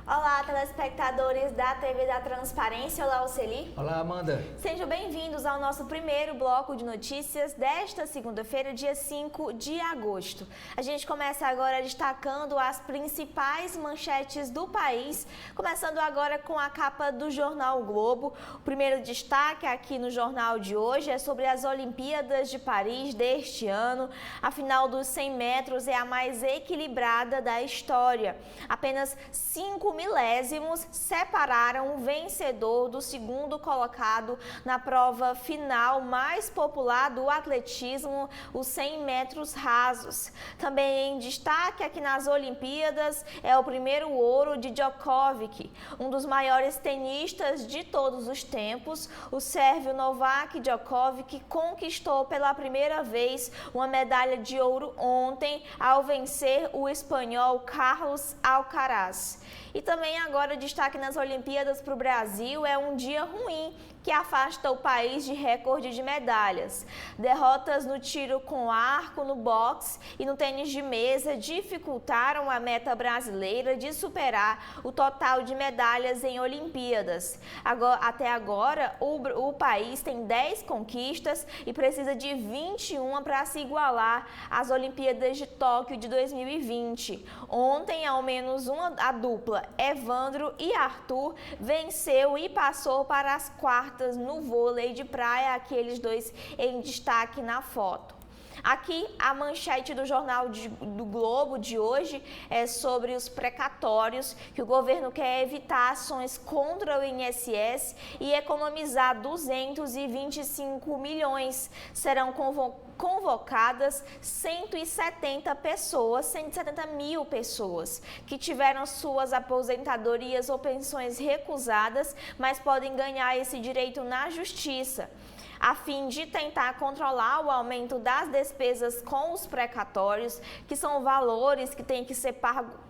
Olá, telespectadores da TV da Transparência. Olá, Oceli. Olá, Amanda. Sejam bem-vindos ao nosso primeiro bloco de notícias desta segunda-feira, dia 5 de agosto. A gente começa agora destacando as principais manchetes do país, começando agora com a capa do jornal o Globo. O primeiro destaque aqui no jornal de hoje é sobre as Olimpíadas de Paris deste ano. A final dos 100 metros é a mais equilibrada da história. Apenas 5 milésimos separaram o vencedor do segundo colocado na prova final mais popular do atletismo, os 100 metros rasos. Também em destaque aqui nas Olimpíadas é o primeiro ouro de Djokovic, um dos maiores tenistas de todos os tempos. O sérvio Novak Djokovic conquistou pela primeira vez uma medalha de ouro ontem ao vencer o espanhol Carlos Alcaraz. E também agora destaque nas Olimpíadas para o Brasil é um dia ruim que afasta o país de recorde de medalhas. Derrotas no tiro com arco, no boxe e no tênis de mesa dificultaram a meta brasileira de superar o total de medalhas em Olimpíadas. Até agora, o país tem 10 conquistas e precisa de 21 para se igualar às Olimpíadas de Tóquio de 2020. Ontem, ao menos a dupla Evandro e Arthur venceu e passou para as quartas no vôlei de praia, aqueles dois em destaque na foto. Aqui a manchete do jornal do Globo de hoje é sobre os precatórios, que o governo quer evitar ações contra o INSS e economizar 225 milhões. Serão convocadas 170 mil pessoas que tiveram suas aposentadorias ou pensões recusadas, mas podem ganhar esse direito na justiça. A fim de tentar controlar o aumento das despesas com os precatórios, que são valores que têm que ser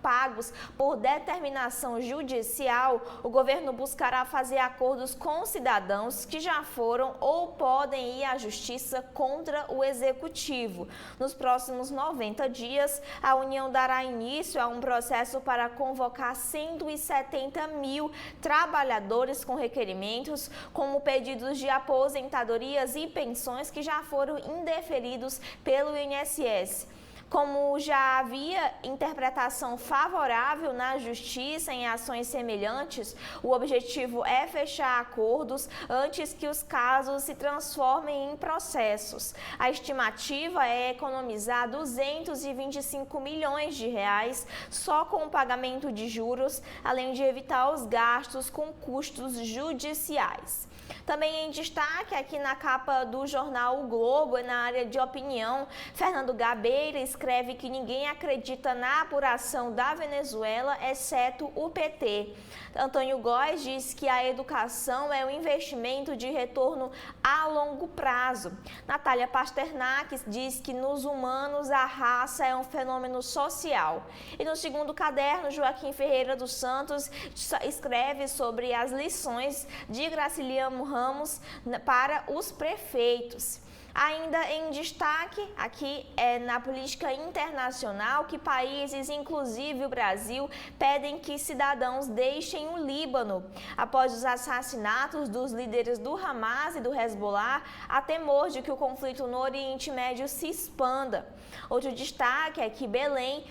pagos por determinação judicial, o governo buscará fazer acordos com cidadãos que já foram ou podem ir à justiça contra o executivo. Nos próximos 90 dias, a União dará início a um processo para convocar 170 mil trabalhadores com requerimentos, como pedidos de aposentadoria e pensões que já foram indeferidos pelo INSS. Como já havia interpretação favorável na justiça em ações semelhantes, o objetivo é fechar acordos antes que os casos se transformem em processos. A estimativa é economizar 225 milhões de reais só com o pagamento de juros, além de evitar os gastos com custos judiciais. Também em destaque aqui na capa do jornal O Globo, na área de opinião, Fernando Gabeira escreve que ninguém acredita na apuração da Venezuela, exceto o PT. Antônio Góes diz que a educação é um investimento de retorno a longo prazo. Natália Pasternak diz que nos humanos a raça é um fenômeno social. E no segundo caderno, Joaquim Ferreira dos Santos escreve sobre as lições de Graciliano Ramos para os prefeitos. Ainda em destaque aqui na política internacional, que países, inclusive o Brasil, pedem que cidadãos deixem o Líbano. Após os assassinatos dos líderes do Hamas e do Hezbollah, há temor de que o conflito no Oriente Médio se expanda. Outro destaque é que Belém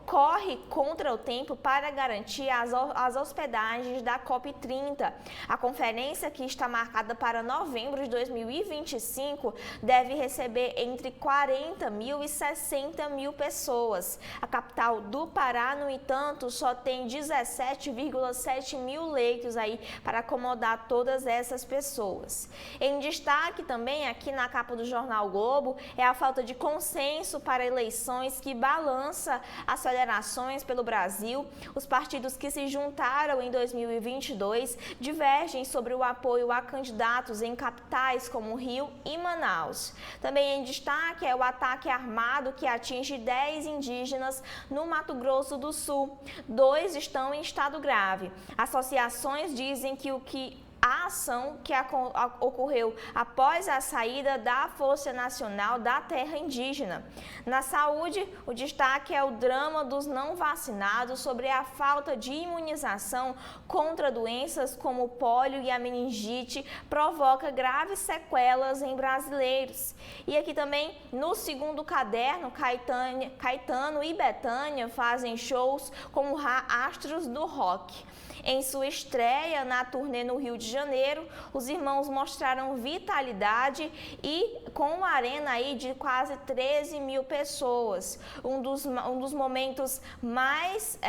corre contra o tempo para garantir as hospedagens da COP30. A conferência, que está marcada para novembro de 2025, deve receber entre 40 mil e 60 mil pessoas. A capital do Pará, no entanto, só tem 17,7 mil leitos aí para acomodar todas essas pessoas. Em destaque também aqui na capa do jornal Globo é a falta de consenso para eleições que balança as federações pelo Brasil. Os partidos que se juntaram em 2022 divergem sobre o apoio a candidatos em capitais como Rio e Manaus. Também em destaque é o ataque armado que atinge 10 indígenas no Mato Grosso do Sul. 2 estão em estado grave. Associações dizem que a ação que ocorreu após a saída da Força Nacional da Terra Indígena. Na saúde, o destaque é o drama dos não vacinados sobre a falta de imunização contra doenças como o pólio e a meningite provoca graves sequelas em brasileiros. E aqui também, no segundo caderno, Caetano e Bethânia fazem shows como astros do rock. Em sua estreia na turnê no Rio de Janeiro, os irmãos mostraram vitalidade e com uma arena aí de quase 13 mil pessoas. Um dos momentos mais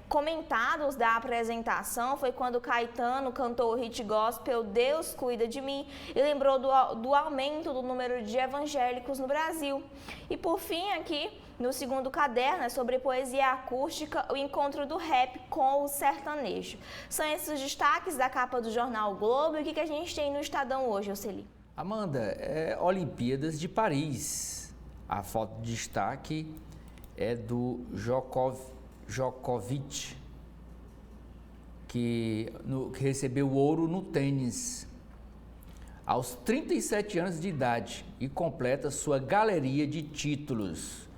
comentados da apresentação foi quando Caetano cantou o hit gospel Deus Cuida de Mim e lembrou do aumento do número de evangélicos no Brasil. E por fim aqui, no segundo caderno, é sobre poesia acústica, o encontro do rap com o sertanejo. São esses os destaques da capa do jornal o Globo. E o que a gente tem no Estadão hoje, Oceli? Amanda, Olimpíadas de Paris. A foto de destaque é do Djokovic, que recebeu ouro no tênis aos 37 anos de idade e completa sua galeria de títulos.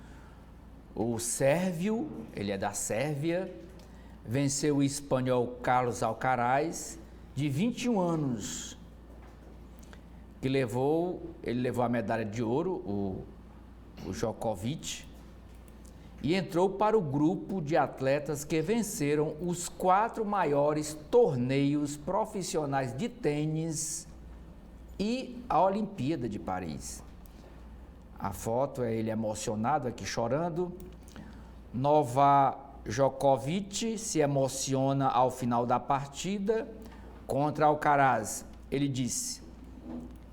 O sérvio, ele é da Sérvia, venceu o espanhol Carlos Alcaraz, de 21 anos, que ele levou a medalha de ouro, o Djokovic, e entrou para o grupo de atletas que venceram os 4 maiores torneios profissionais de tênis e a Olimpíada de Paris. A foto é ele emocionado aqui, chorando. Novak Djokovic se emociona ao final da partida contra Alcaraz. Ele disse: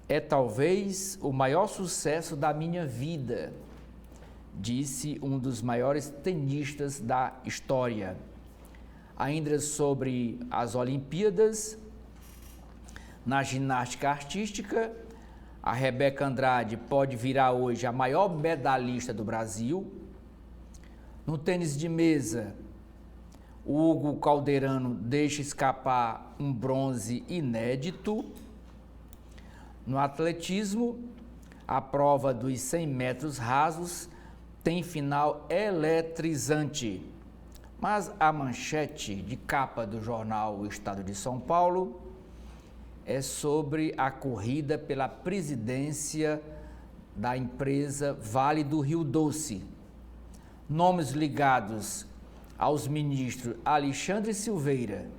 "É talvez o maior sucesso da minha vida", disse um dos maiores tenistas da história. Ainda sobre as Olimpíadas, na ginástica artística, a Rebeca Andrade pode virar hoje a maior medalhista do Brasil. No tênis de mesa, o Hugo Calderano deixa escapar um bronze inédito. No atletismo, a prova dos 100 metros rasos tem final eletrizante. Mas a manchete de capa do jornal O Estado de São Paulo é sobre a corrida pela presidência da empresa Vale do Rio Doce. Nomes ligados aos ministros Alexandre Silveira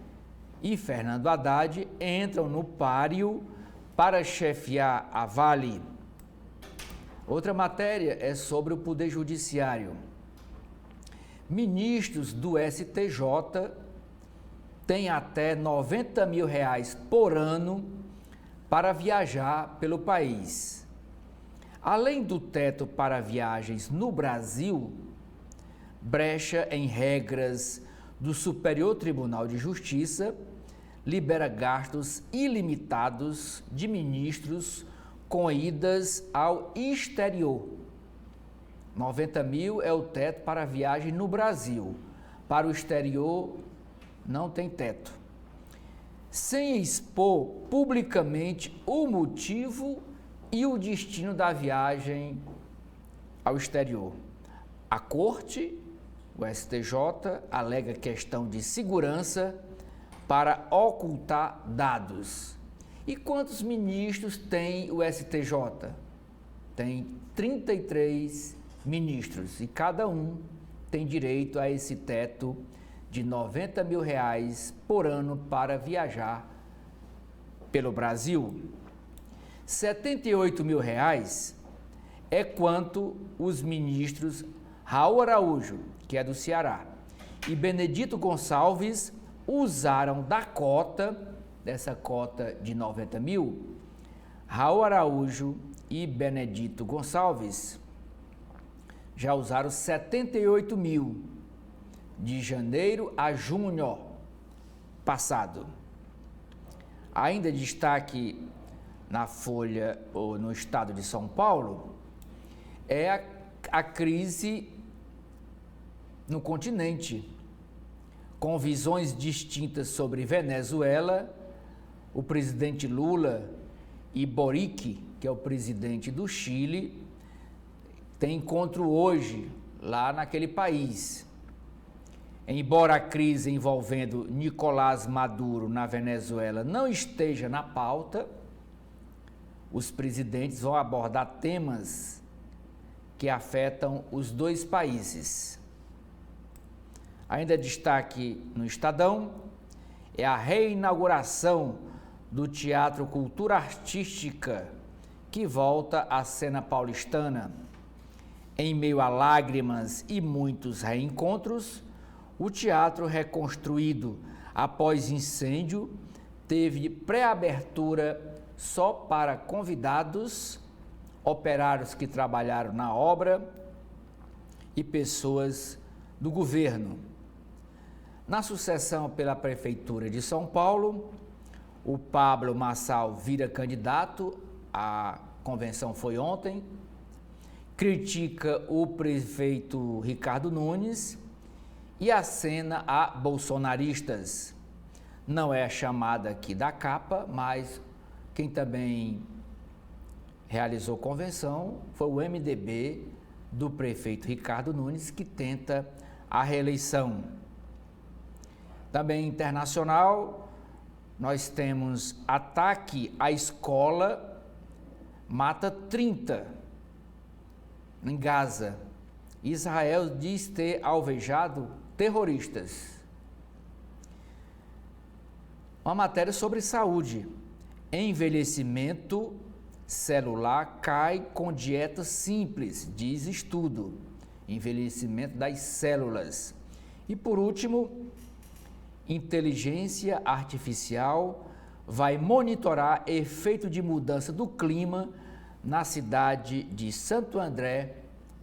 e Fernando Haddad entram no páreo para chefiar a Vale. Outra matéria é sobre o Poder Judiciário. Ministros do STJ têm até R$90 mil por ano para viajar pelo país. Além do teto para viagens no Brasil, brecha em regras do Superior Tribunal de Justiça libera gastos ilimitados de ministros com idas ao exterior. 90 mil é o teto para viagem no Brasil. Para o exterior, não tem teto. Sem expor publicamente o motivo e o destino da viagem ao exterior. A Corte, o STJ, alega questão de segurança para ocultar dados. E quantos ministros tem o STJ? Tem 33 ministros e cada um tem direito a esse teto de R$90 mil por ano para viajar pelo Brasil. R$78 mil é quanto os ministros Raul Araújo, que é do Ceará, e Benedito Gonçalves usaram dessa cota de 90 mil. Raul Araújo e Benedito Gonçalves já usaram 78 mil de janeiro a junho passado. Ainda destaque na Folha ou no Estado de São Paulo é a crise no continente, com visões distintas sobre Venezuela, o presidente Lula e Boric, que é o presidente do Chile, têm encontro hoje lá naquele país. Embora a crise envolvendo Nicolás Maduro na Venezuela não esteja na pauta, os presidentes vão abordar temas que afetam os dois países. Ainda destaque no Estadão é a reinauguração do Teatro Cultura Artística, que volta à cena paulistana. Em meio a lágrimas e muitos reencontros, o teatro reconstruído após incêndio teve pré-abertura só para convidados, operários que trabalharam na obra e pessoas do governo. Na sucessão pela Prefeitura de São Paulo, o Pablo Marçal vira candidato, a convenção foi ontem, critica o prefeito Ricardo Nunes e acena a bolsonaristas. Não é chamada aqui da capa, mas quem também realizou convenção foi o MDB do prefeito Ricardo Nunes, que tenta a reeleição. Também internacional, nós temos ataque à escola, mata 30 em Gaza. Israel diz ter alvejado terroristas. Uma matéria sobre saúde. Envelhecimento celular cai com dieta simples, diz estudo. Envelhecimento das células. E por último, inteligência artificial vai monitorar efeito de mudança do clima na cidade de Santo André,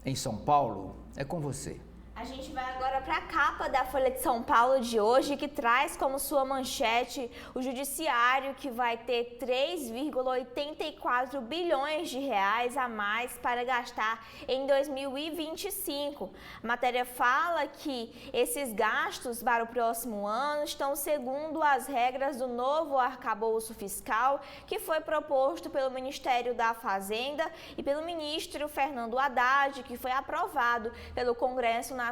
em São Paulo. É com você. A gente vai agora para a capa da Folha de São Paulo de hoje, que traz como sua manchete o judiciário, que vai ter 3,84 bilhões de reais a mais para gastar em 2025. A matéria fala que esses gastos para o próximo ano estão segundo as regras do novo arcabouço fiscal, que foi proposto pelo Ministério da Fazenda e pelo ministro Fernando Haddad, que foi aprovado pelo Congresso Nacional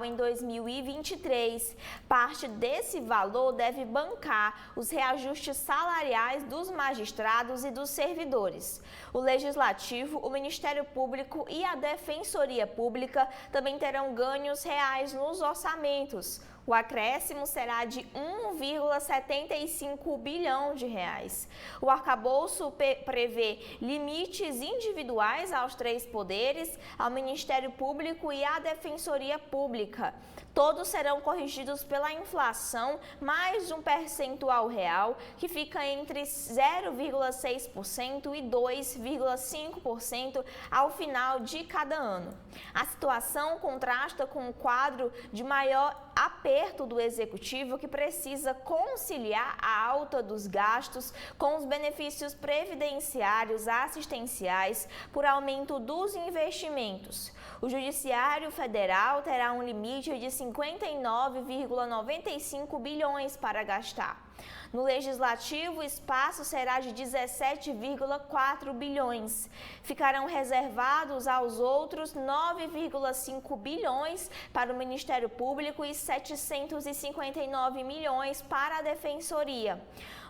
em 2023. Parte desse valor deve bancar os reajustes salariais dos magistrados e dos servidores. O Legislativo, o Ministério Público e a Defensoria Pública também terão ganhos reais nos orçamentos. O acréscimo será de 1,75 bilhão de reais. O arcabouço prevê limites individuais aos três poderes, ao Ministério Público e à Defensoria Pública. Todos serão corrigidos pela inflação, mais um percentual real, que fica entre 0,6% e 2,5% ao final de cada ano. A situação contrasta com o quadro de maior aperto do Executivo, que precisa conciliar a alta dos gastos com os benefícios previdenciários assistenciais por aumento dos investimentos. O Judiciário Federal terá um limite de 59,95 bilhões para gastar. No Legislativo, o espaço será de 17,4 bilhões. Ficarão reservados aos outros 9,5 bilhões para o Ministério Público e 759 milhões para a Defensoria.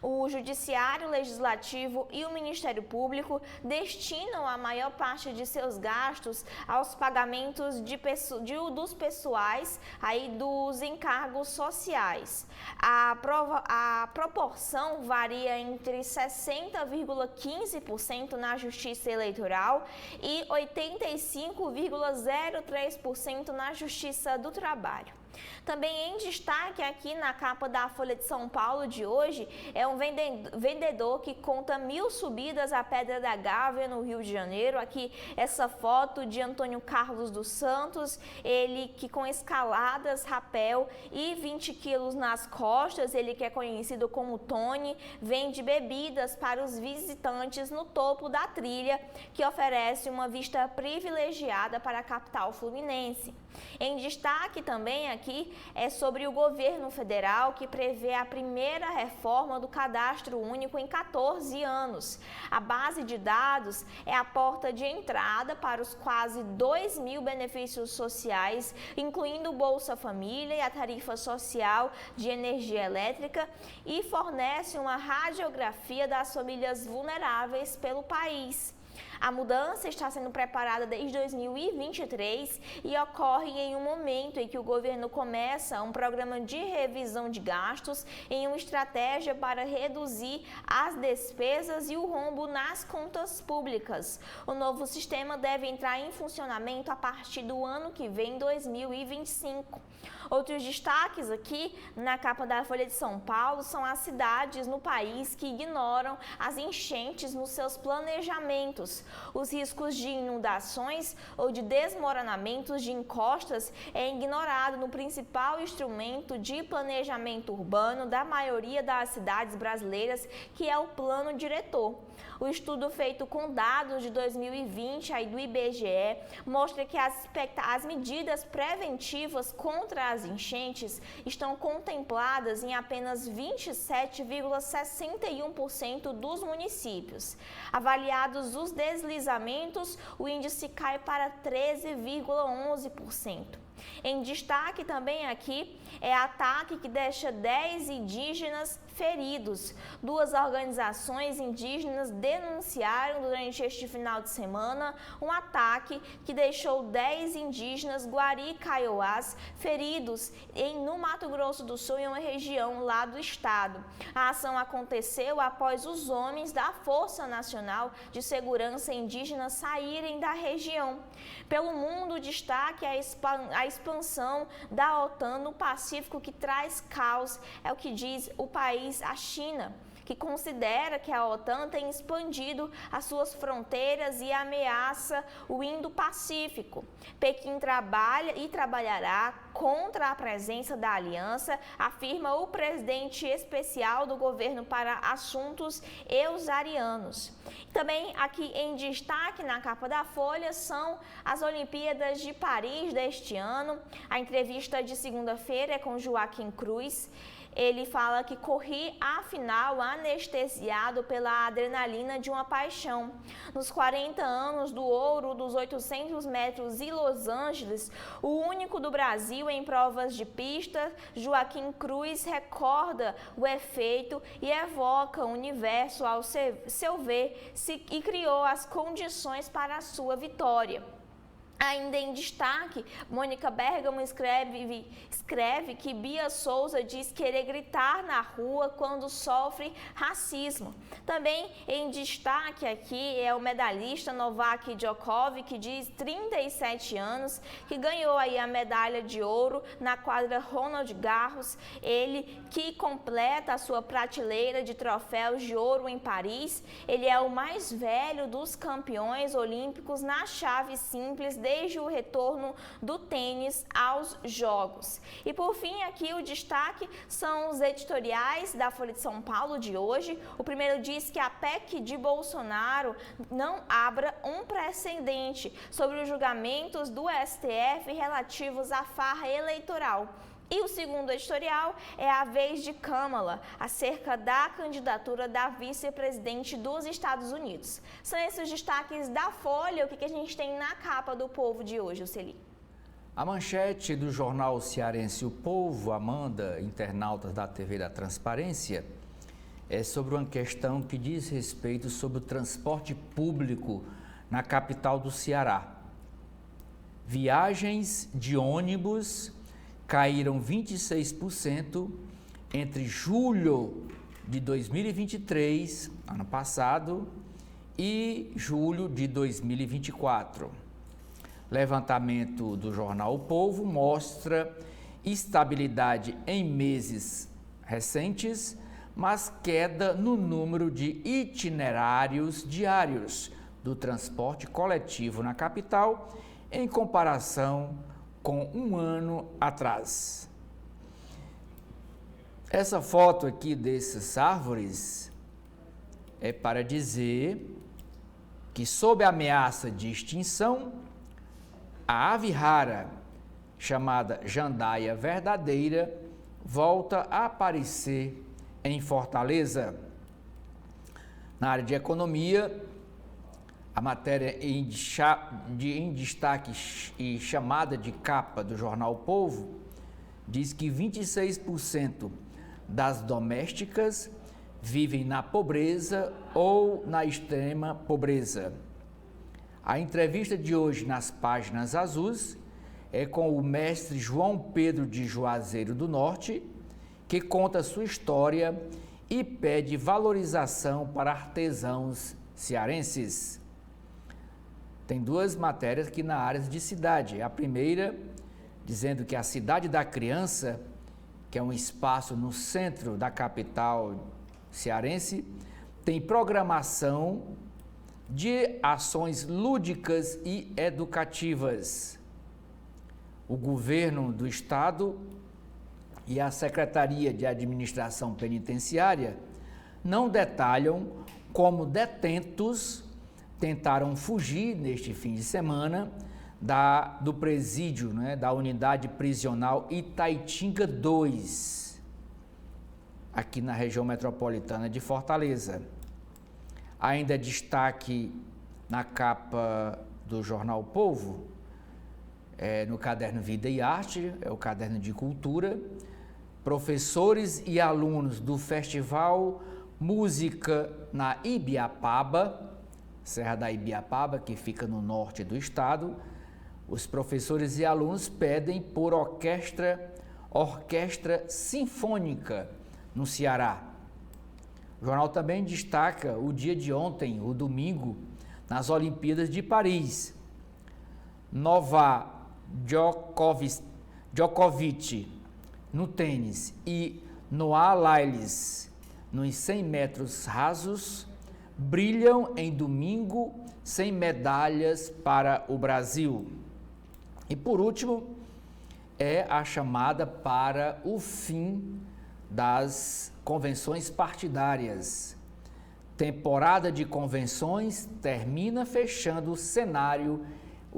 O Judiciário, o Legislativo e o Ministério Público destinam a maior parte de seus gastos aos pagamentos dos pessoais, dos encargos sociais. A proporção varia entre 60,15% na Justiça Eleitoral e 85,03% na Justiça do Trabalho. Também em destaque aqui na capa da Folha de São Paulo de hoje é um vendedor que conta 1000 subidas à Pedra da Gávea no Rio de Janeiro. Aqui essa foto de Antônio Carlos dos Santos, ele que com escaladas, rapel e 20 quilos nas costas, ele que é conhecido como Tony, vende bebidas para os visitantes no topo da trilha, que oferece uma vista privilegiada para a capital fluminense. Em destaque também aqui aqui é sobre o governo federal, que prevê a primeira reforma do cadastro único em 14 anos. A base de dados é a porta de entrada para os quase 2.000 benefícios sociais, incluindo o Bolsa Família e a tarifa social de energia elétrica, e fornece uma radiografia das famílias vulneráveis pelo país. A mudança está sendo preparada desde 2023 e ocorre em um momento em que o governo começa um programa de revisão de gastos em uma estratégia para reduzir as despesas e o rombo nas contas públicas. O novo sistema deve entrar em funcionamento a partir do ano que vem, 2025. Outros destaques aqui na capa da Folha de São Paulo são as cidades no país que ignoram as enchentes nos seus planejamentos. Os riscos de inundações ou de desmoronamentos de encostas é ignorado no principal instrumento de planejamento urbano da maioria das cidades brasileiras, que é o Plano Diretor. O estudo feito com dados de 2020 aí do IBGE mostra que as medidas preventivas contra as enchentes estão contempladas em apenas 27,61% dos municípios. Avaliados os deslizamentos, o índice cai para 13,11%. Em destaque também aqui é ataque que deixa 10 indígenas feridos. Duas organizações indígenas denunciaram durante este final de semana um ataque que deixou 10 indígenas guari-kaiowás feridos no Mato Grosso do Sul, em uma região lá do estado. A ação aconteceu após os homens da Força Nacional de Segurança Indígena saírem da região. Pelo mundo, o destaque é a expansão da OTAN no Pacífico, que traz caos, é o que diz o país, a China, que considera que a OTAN tem expandido as suas fronteiras e ameaça o Indo-Pacífico. Pequim trabalha e trabalhará contra a presença da aliança, afirma o presidente especial do governo para assuntos eusarianos. Também aqui em destaque na capa da Folha são as Olimpíadas de Paris deste ano. A entrevista de segunda-feira é com Joaquim Cruz. Ele fala que corri a final anestesiado pela adrenalina de uma paixão. Nos 40 anos do ouro dos 800 metros em Los Angeles, o único do Brasil em provas de pista, Joaquim Cruz recorda o efeito e evoca o universo ao seu ver e criou as condições para a sua vitória. Ainda em destaque, Mônica Bergamo escreve que Bia Souza diz querer gritar na rua quando sofre racismo. Também em destaque aqui é o medalhista Novak Djokovic, de 37 anos, que ganhou aí a medalha de ouro na quadra Roland Garros. Ele que completa a sua prateleira de troféus de ouro em Paris. Ele é o mais velho dos campeões olímpicos na chave simples desde o retorno do tênis aos Jogos. E por fim, aqui o destaque são os editoriais da Folha de São Paulo de hoje. O primeiro diz que a PEC de Bolsonaro não abra um precedente sobre os julgamentos do STF relativos à farra eleitoral. E o segundo editorial é a vez de Kamala, acerca da candidatura da vice-presidente dos Estados Unidos. São esses os destaques da Folha. O que a gente tem na capa do Povo de hoje, Uceli? A manchete do jornal cearense O Povo, Amanda, internautas da TV da Transparência, é sobre uma questão que diz respeito sobre o transporte público na capital do Ceará. Viagens de ônibus caíram 26% entre julho de 2023, ano passado, e julho de 2024. Levantamento do jornal O Povo mostra estabilidade em meses recentes, mas queda no número de itinerários diários do transporte coletivo na capital em comparação com um ano atrás. Essa foto aqui dessas árvores é para dizer que, sob a ameaça de extinção, a ave rara chamada Jandaia Verdadeira, volta a aparecer em Fortaleza. Na área de economia, a matéria em destaque e chamada de capa do jornal O Povo diz que 26% das domésticas vivem na pobreza ou na extrema pobreza. A entrevista de hoje nas páginas azuis é com o mestre João Pedro de Juazeiro do Norte, que conta sua história e pede valorização para artesãos cearenses. Tem duas matérias aqui na área de cidade. A primeira, dizendo que a Cidade da Criança, que é um espaço no centro da capital cearense, tem programação de ações lúdicas e educativas. O governo do estado e a Secretaria de Administração Penitenciária não detalham como detentos tentaram fugir neste fim de semana do presídio, da unidade prisional Itaitinga 2, aqui na região metropolitana de Fortaleza. Ainda destaque na capa do jornal O Povo, no caderno Vida e Arte, é o caderno de cultura, professores e alunos do Festival Música na Ibiapaba, Serra da Ibiapaba, que fica no norte do estado. Os professores e alunos pedem por orquestra sinfônica no Ceará. O jornal também destaca o dia de ontem, o domingo, nas Olimpíadas de Paris. Novak Djokovic no tênis e Noah Lyles nos 100 metros rasos brilham em domingo sem medalhas para o Brasil. E por último, é a chamada para o fim das convenções partidárias. Temporada de convenções termina fechando o cenário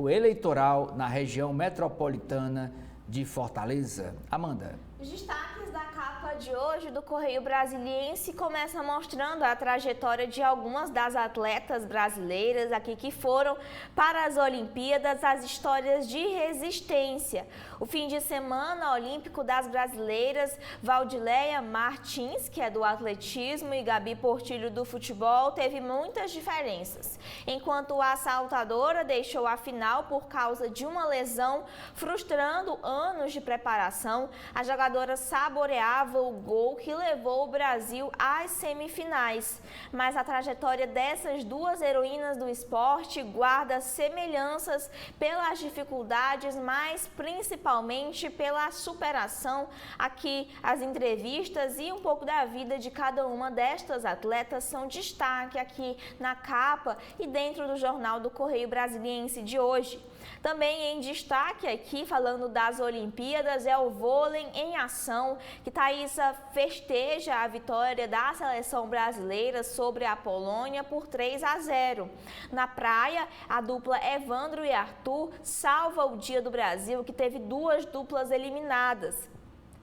eleitoral na região metropolitana de Fortaleza. Amanda. Os destaques da capa de hoje do Correio Brasiliense começam mostrando a trajetória de algumas das atletas brasileiras aqui que foram para as Olimpíadas, as histórias de resistência. O fim de semana olímpico das brasileiras Valdileia Martins, que é do atletismo, e Gabi Portillo do futebol, teve muitas diferenças. Enquanto a saltadora deixou a final por causa de uma lesão, frustrando anos de preparação, a jogadora saboreava o gol que levou o Brasil às semifinais. Mas a trajetória dessas duas heroínas do esporte guarda semelhanças pelas dificuldades, mas principalmente pela superação. Aqui as entrevistas e um pouco da vida de cada uma destas atletas são destaque aqui na capa e dentro do jornal do Correio Brasiliense de hoje. Também em destaque aqui, falando das Olimpíadas, é o vôlei em ação, que Thaísa festeja a vitória da seleção brasileira sobre a Polônia por 3-0. Na praia, a dupla Evandro e Arthur salva o Dia do Brasil, que teve duas duplas eliminadas.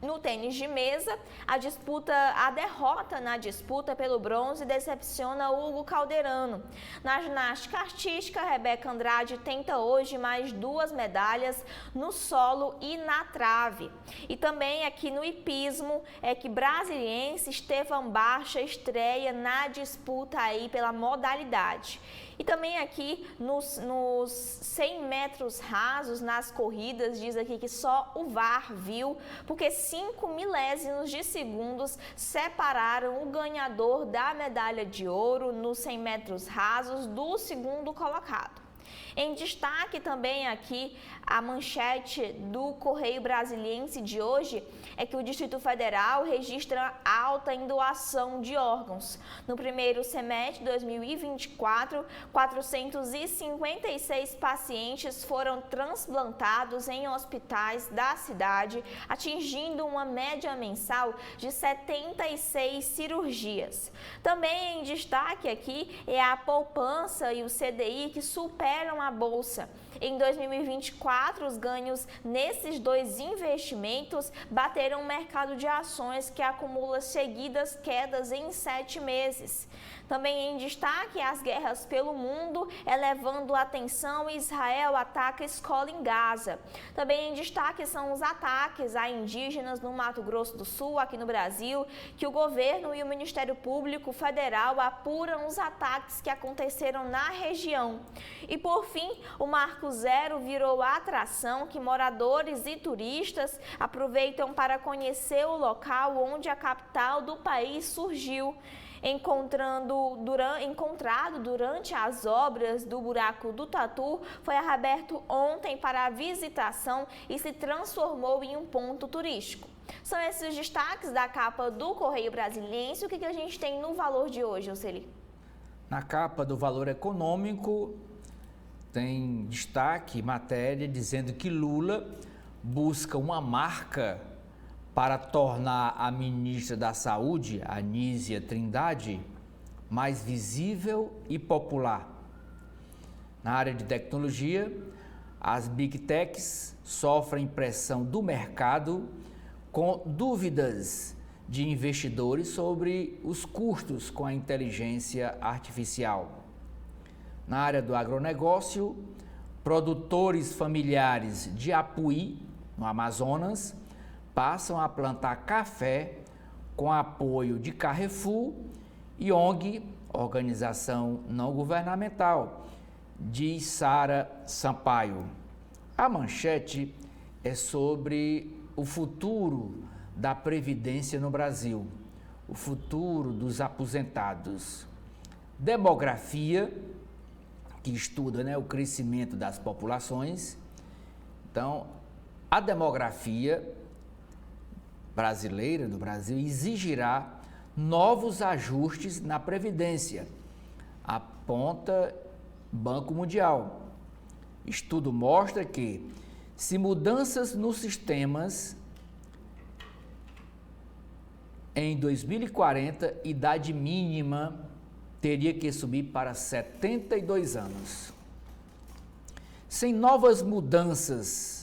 No tênis de mesa, a derrota na disputa pelo bronze decepciona Hugo Calderano. Na ginástica artística, Rebeca Andrade tenta hoje mais duas medalhas no solo e na trave. E também aqui no hipismo, é que brasiliense Estevão Baixa estreia na disputa aí pela modalidade. E também aqui nos 100 metros rasos, nas corridas, diz aqui que só o VAR viu, porque 5 milésimos de segundos separaram o ganhador da medalha de ouro nos 100 metros rasos do segundo colocado. Em destaque também aqui, a manchete do Correio Brasiliense de hoje é que o Distrito Federal registra alta em doação de órgãos. No primeiro semestre de 2024, 456 pacientes foram transplantados em hospitais da cidade, atingindo uma média mensal de 76 cirurgias. Também em destaque aqui é a poupança e o CDI que superam a Bolsa. Em 2024, 2024, os ganhos nesses dois investimentos bateram o mercado de ações, que acumula seguidas quedas em 7 meses. Também em destaque, as guerras pelo mundo, elevando a tensão. Israel ataca escola em Gaza. Também em destaque são os ataques a indígenas no Mato Grosso do Sul, aqui no Brasil, que o governo e o Ministério Público Federal apuram os ataques que aconteceram na região. E por fim, o Marco Zero virou a atração que moradores e turistas aproveitam para conhecer o local onde a capital do país surgiu. Encontrado durante as obras do Buraco do Tatu, foi reaberto ontem para a visitação e se transformou em um ponto turístico. São esses os destaques da capa do Correio Brasiliense. O que a gente tem no valor de hoje, Oceli? Na capa do Valor Econômico, tem destaque, matéria, dizendo que Lula busca uma marca para tornar a ministra da Saúde, Anísia Trindade, mais visível e popular. Na área de tecnologia, as Big Techs sofrem pressão do mercado com dúvidas de investidores sobre os custos com a inteligência artificial. Na área do agronegócio, produtores familiares de Apuí, no Amazonas, passam a plantar café com apoio de Carrefour e ONG, organização não governamental, diz Sara Sampaio. A manchete é sobre o futuro da Previdência no Brasil, o futuro dos aposentados. Demografia, que estuda, o crescimento das populações. Então, a demografia brasileira, do Brasil, exigirá novos ajustes na Previdência, aponta Banco Mundial. Estudo mostra que, se mudanças nos sistemas, em 2040, idade mínima teria que subir para 72 anos. Sem novas mudanças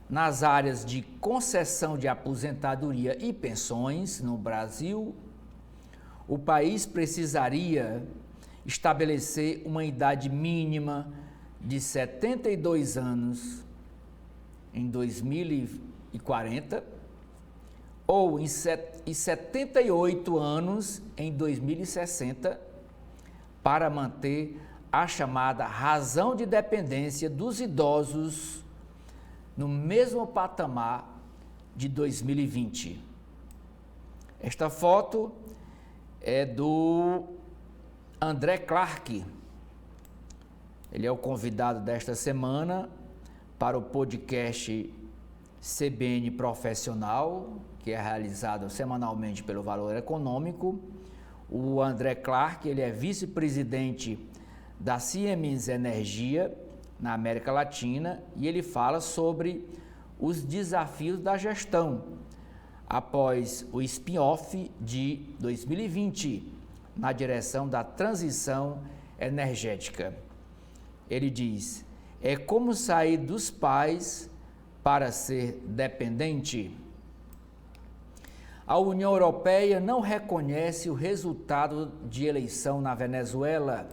nas áreas de concessão de aposentadoria e pensões no Brasil, o país precisaria estabelecer uma idade mínima de 72 anos em 2040 ou em 78 anos em 2060 para manter a chamada razão de dependência dos idosos no mesmo patamar de 2020. Esta foto é do André Clark. Ele é o convidado desta semana para o podcast CBN Profissional, que é realizado semanalmente pelo Valor Econômico. O André Clark, ele é vice-presidente da Siemens Energia na América Latina, e ele fala sobre os desafios da gestão após o spin-off de 2020 na direção da transição energética. Ele diz: é como sair dos pais para ser dependente. A União Europeia não reconhece o resultado de eleição na Venezuela.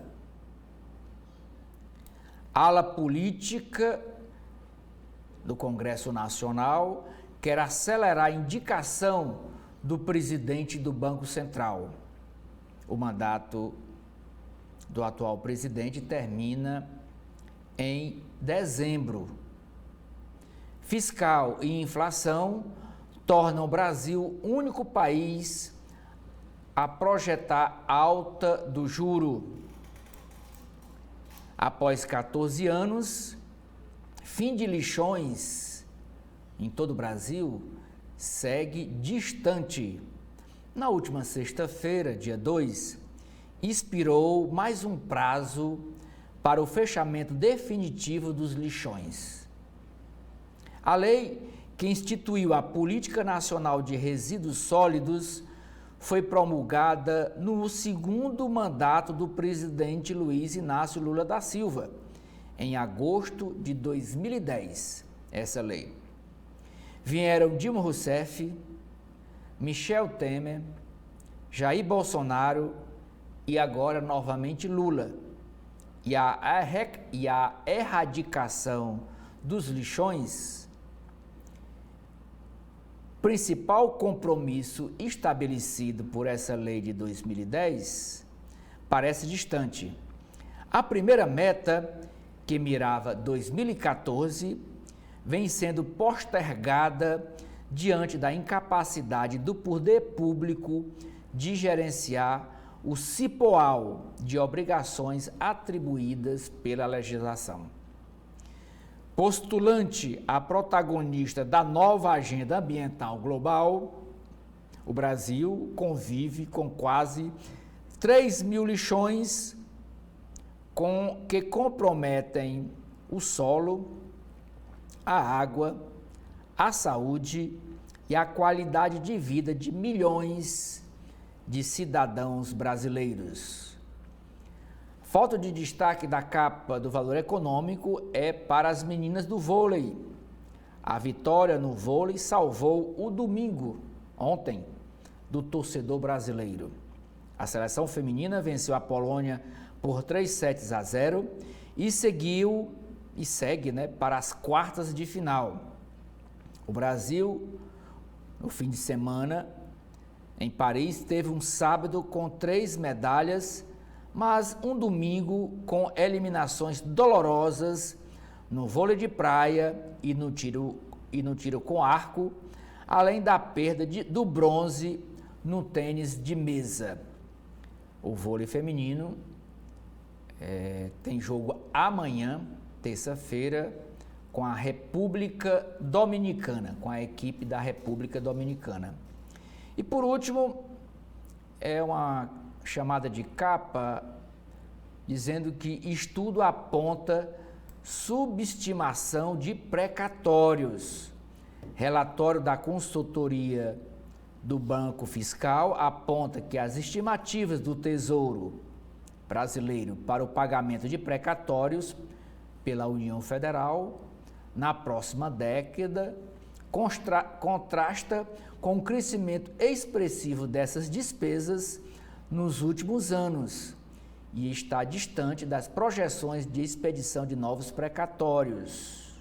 A ala política do Congresso Nacional quer acelerar a indicação do presidente do Banco Central. O mandato do atual presidente termina em dezembro. Fiscal e inflação tornam o Brasil o único país a projetar alta do juro. Após 14 anos, fim de lixões em todo o Brasil segue distante. Na última sexta-feira, dia 2, expirou mais um prazo para o fechamento definitivo dos lixões. A lei que instituiu a Política Nacional de Resíduos Sólidos foi promulgada no segundo mandato do presidente Luiz Inácio Lula da Silva, em agosto de 2010, essa lei. Vieram Dilma Rousseff, Michel Temer, Jair Bolsonaro e agora novamente Lula. E a erradicação dos lixões, principal compromisso estabelecido por essa lei de 2010, parece distante. A primeira meta, que mirava 2014, vem sendo postergada diante da incapacidade do poder público de gerenciar o cipoal de obrigações atribuídas pela legislação. Postulante a protagonista da nova agenda ambiental global, o Brasil convive com quase 3 mil lixões que comprometem o solo, a água, a saúde e a qualidade de vida de milhões de cidadãos brasileiros. Foto de destaque da capa do Valor Econômico é para as meninas do vôlei. A vitória no vôlei salvou o domingo, ontem, do torcedor brasileiro. A seleção feminina venceu a Polônia por 3-0 e segue para as quartas de final. O Brasil, no fim de semana, em Paris, teve um sábado com 3 medalhas, mas um domingo com eliminações dolorosas no vôlei de praia e no tiro com arco, além da perda do bronze no tênis de mesa. O vôlei feminino tem jogo amanhã, terça-feira, com a República Dominicana, com a equipe da República Dominicana. E por último, é uma chamada de capa dizendo que estudo aponta subestimação de precatórios. Relatório da consultoria do Banco Fiscal aponta que as estimativas do Tesouro Brasileiro para o pagamento de precatórios pela União Federal na próxima década contrasta com o crescimento expressivo dessas despesas nos últimos anos e está distante das projeções de expedição de novos precatórios.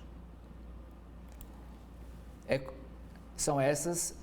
São essas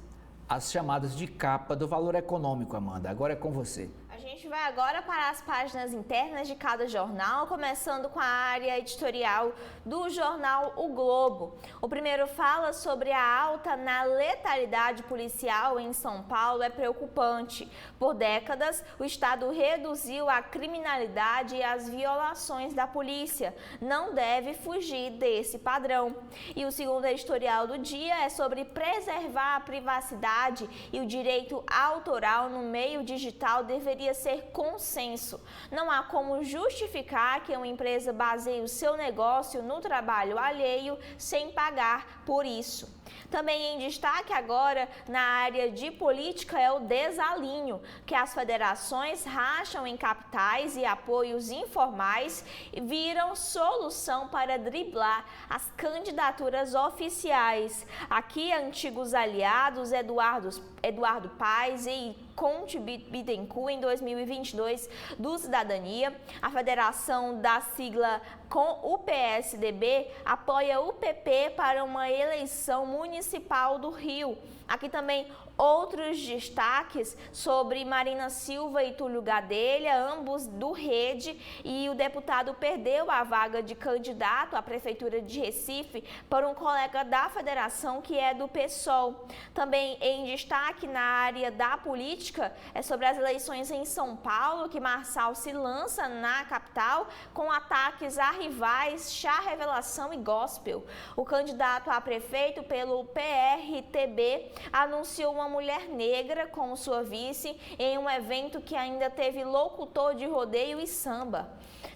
as chamadas de capa do Valor Econômico, Amanda. Agora é com você. A gente vai agora para as páginas internas de cada jornal, começando com a área editorial do jornal O Globo. O primeiro fala sobre a alta na letalidade policial em São Paulo é preocupante. Por décadas, o Estado reduziu a criminalidade e as violações da polícia. Não deve fugir desse padrão. E o segundo editorial do dia é sobre preservar a privacidade e o direito autoral no meio digital deveria ser consenso. Não há como justificar que uma empresa baseie o seu negócio no trabalho alheio sem pagar por isso. Também em destaque agora na área de política é o desalinho, que as federações racham em capitais e apoios informais e viram solução para driblar as candidaturas oficiais. Aqui, antigos aliados Eduardo Paes e Conte Bittencourt em 2022 do Cidadania. A federação da sigla com o PSDB apoia o PP para uma eleição municipal do Rio. Aqui também outros destaques sobre Marina Silva e Túlio Gadelha, ambos do Rede, e o deputado perdeu a vaga de candidato à Prefeitura de Recife por um colega da federação que é do PSOL. Também em destaque na área da política é sobre as eleições em São Paulo, que Marçal se lança na capital com ataques a rivais, chá revelação e gospel. O candidato a prefeito pelo PRTB anunciou uma mulher negra como sua vice em um evento que ainda teve locutor de rodeio e samba.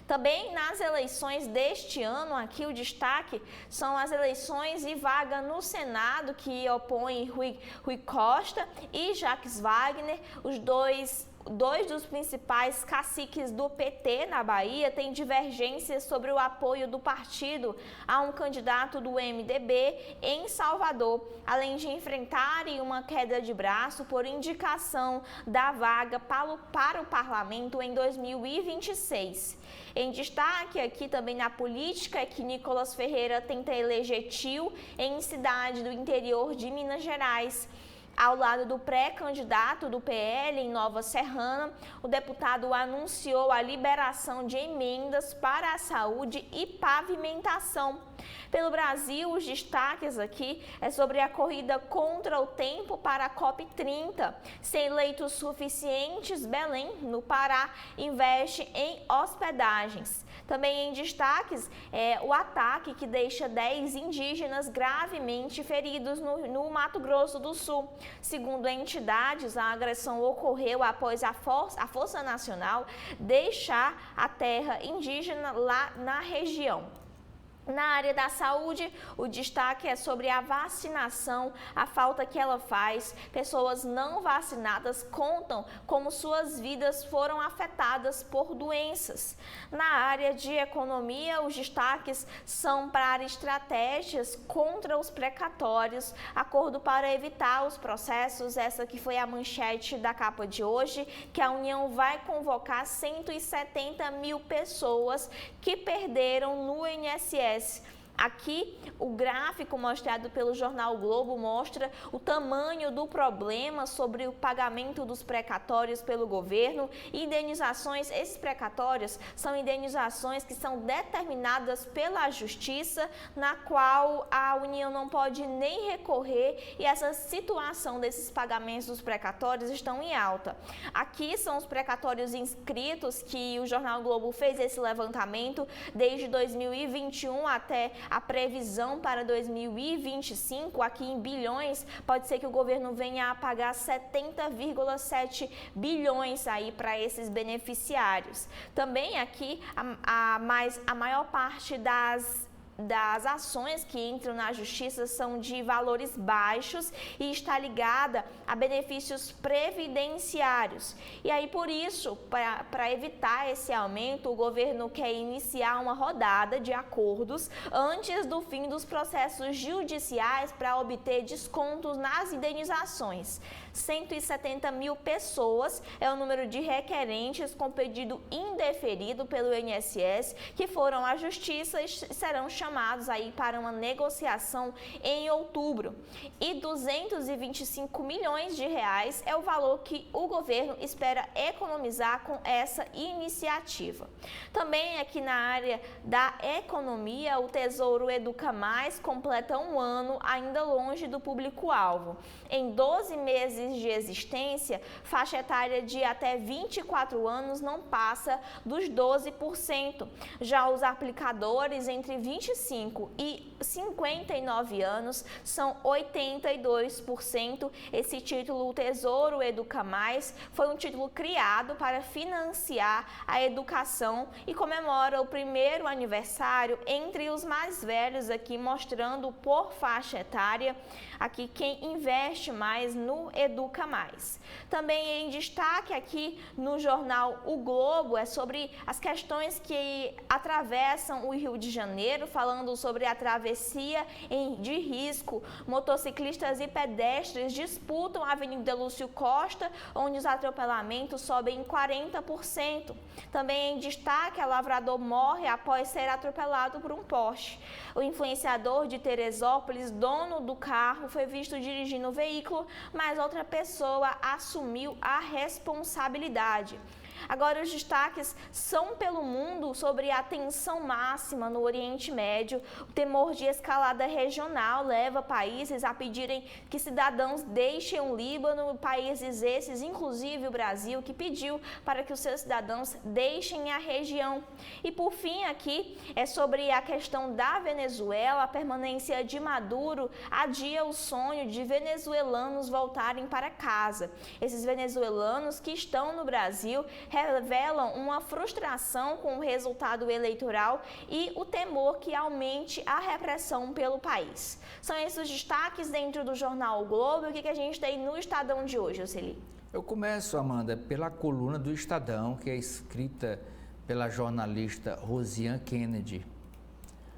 Também nas eleições deste ano, aqui o destaque são as eleições e vaga no Senado, que opõe Rui Costa e Jacques Wagner, os dois dois dos principais caciques do PT na Bahia têm divergências sobre o apoio do partido a um candidato do MDB em Salvador, além de enfrentarem uma queda de braço por indicação da vaga para o parlamento em 2026. Em destaque aqui também na política é que Nicolas Ferreira tenta eleger tio em cidade do interior de Minas Gerais. Ao lado do pré-candidato do PL em Nova Serrana, o deputado anunciou a liberação de emendas para a saúde e pavimentação. Pelo Brasil, os destaques aqui é sobre a corrida contra o tempo para a COP30. Sem leitos suficientes, Belém, no Pará, investe em hospedagens. Também em destaques é o ataque que deixa 10 indígenas gravemente feridos no Mato Grosso do Sul. Segundo entidades, a agressão ocorreu após a Força Nacional deixar a terra indígena lá na região. Na área da saúde, o destaque é sobre a vacinação, a falta que ela faz. Pessoas não vacinadas contam como suas vidas foram afetadas por doenças. Na área de economia, os destaques são para estratégias contra os precatórios, acordo para evitar os processos. Essa que foi a manchete da capa de hoje, que a União vai convocar 170 mil pessoas que perderam no INSS. Aqui, o gráfico mostrado pelo jornal o Globo mostra o tamanho do problema sobre o pagamento dos precatórios pelo governo. Indenizações, esses precatórios são indenizações que são determinadas pela Justiça, na qual a União não pode nem recorrer, e essa situação desses pagamentos dos precatórios estão em alta. Aqui são os precatórios inscritos que o jornal o Globo fez esse levantamento desde 2021 até a previsão para 2025, aqui em bilhões, pode ser que o governo venha a pagar 70,7 bilhões aí para esses beneficiários. Também aqui a maior parte das ações que entram na justiça são de valores baixos e está ligada a benefícios previdenciários. E aí, por isso, para evitar esse aumento, o governo quer iniciar uma rodada de acordos antes do fim dos processos judiciais para obter descontos nas indenizações. 170 mil pessoas é o número de requerentes com pedido indeferido pelo INSS que foram à justiça e serão chamados aí para uma negociação em outubro. E 225 milhões de reais é o valor que o governo espera economizar com essa iniciativa. Também aqui na área da economia, o Tesouro Educa Mais completa um ano ainda longe do público-alvo. Em 12 meses de existência, faixa etária de até 24 anos não passa dos 12%. Já os aplicadores entre 25 e 59 anos são 82%. Esse título, o Tesouro Educa Mais, foi um título criado para financiar a educação e comemora o primeiro aniversário entre os mais velhos, aqui mostrando por faixa etária aqui quem investe mais no Educa Mais. Também em destaque aqui no jornal O Globo é sobre as questões que atravessam o Rio de Janeiro, falando sobre a travessia de risco. Motociclistas e pedestres disputam a Avenida Lúcio Costa, onde os atropelamentos sobem em 40%. Também em destaque, a lavrador morre após ser atropelado por um poste. O influenciador de Teresópolis, dono do carro, foi visto dirigindo o veículo, mas outra pessoa assumiu a responsabilidade. Agora, os destaques são pelo mundo sobre a tensão máxima no Oriente Médio. O temor de escalada regional leva países a pedirem que cidadãos deixem o Líbano, países esses, inclusive o Brasil, que pediu para que os seus cidadãos deixem a região. E por fim, aqui é sobre a questão da Venezuela. A permanência de Maduro adia o sonho de venezuelanos voltarem para casa. Esses venezuelanos que estão no Brasil revelam uma frustração com o resultado eleitoral e o temor que aumente a repressão pelo país. São esses os destaques dentro do jornal o Globo. E o que a gente tem no Estadão de hoje, Oceli? Eu começo, Amanda, pela coluna do Estadão, que é escrita pela jornalista Rosiane Kennedy.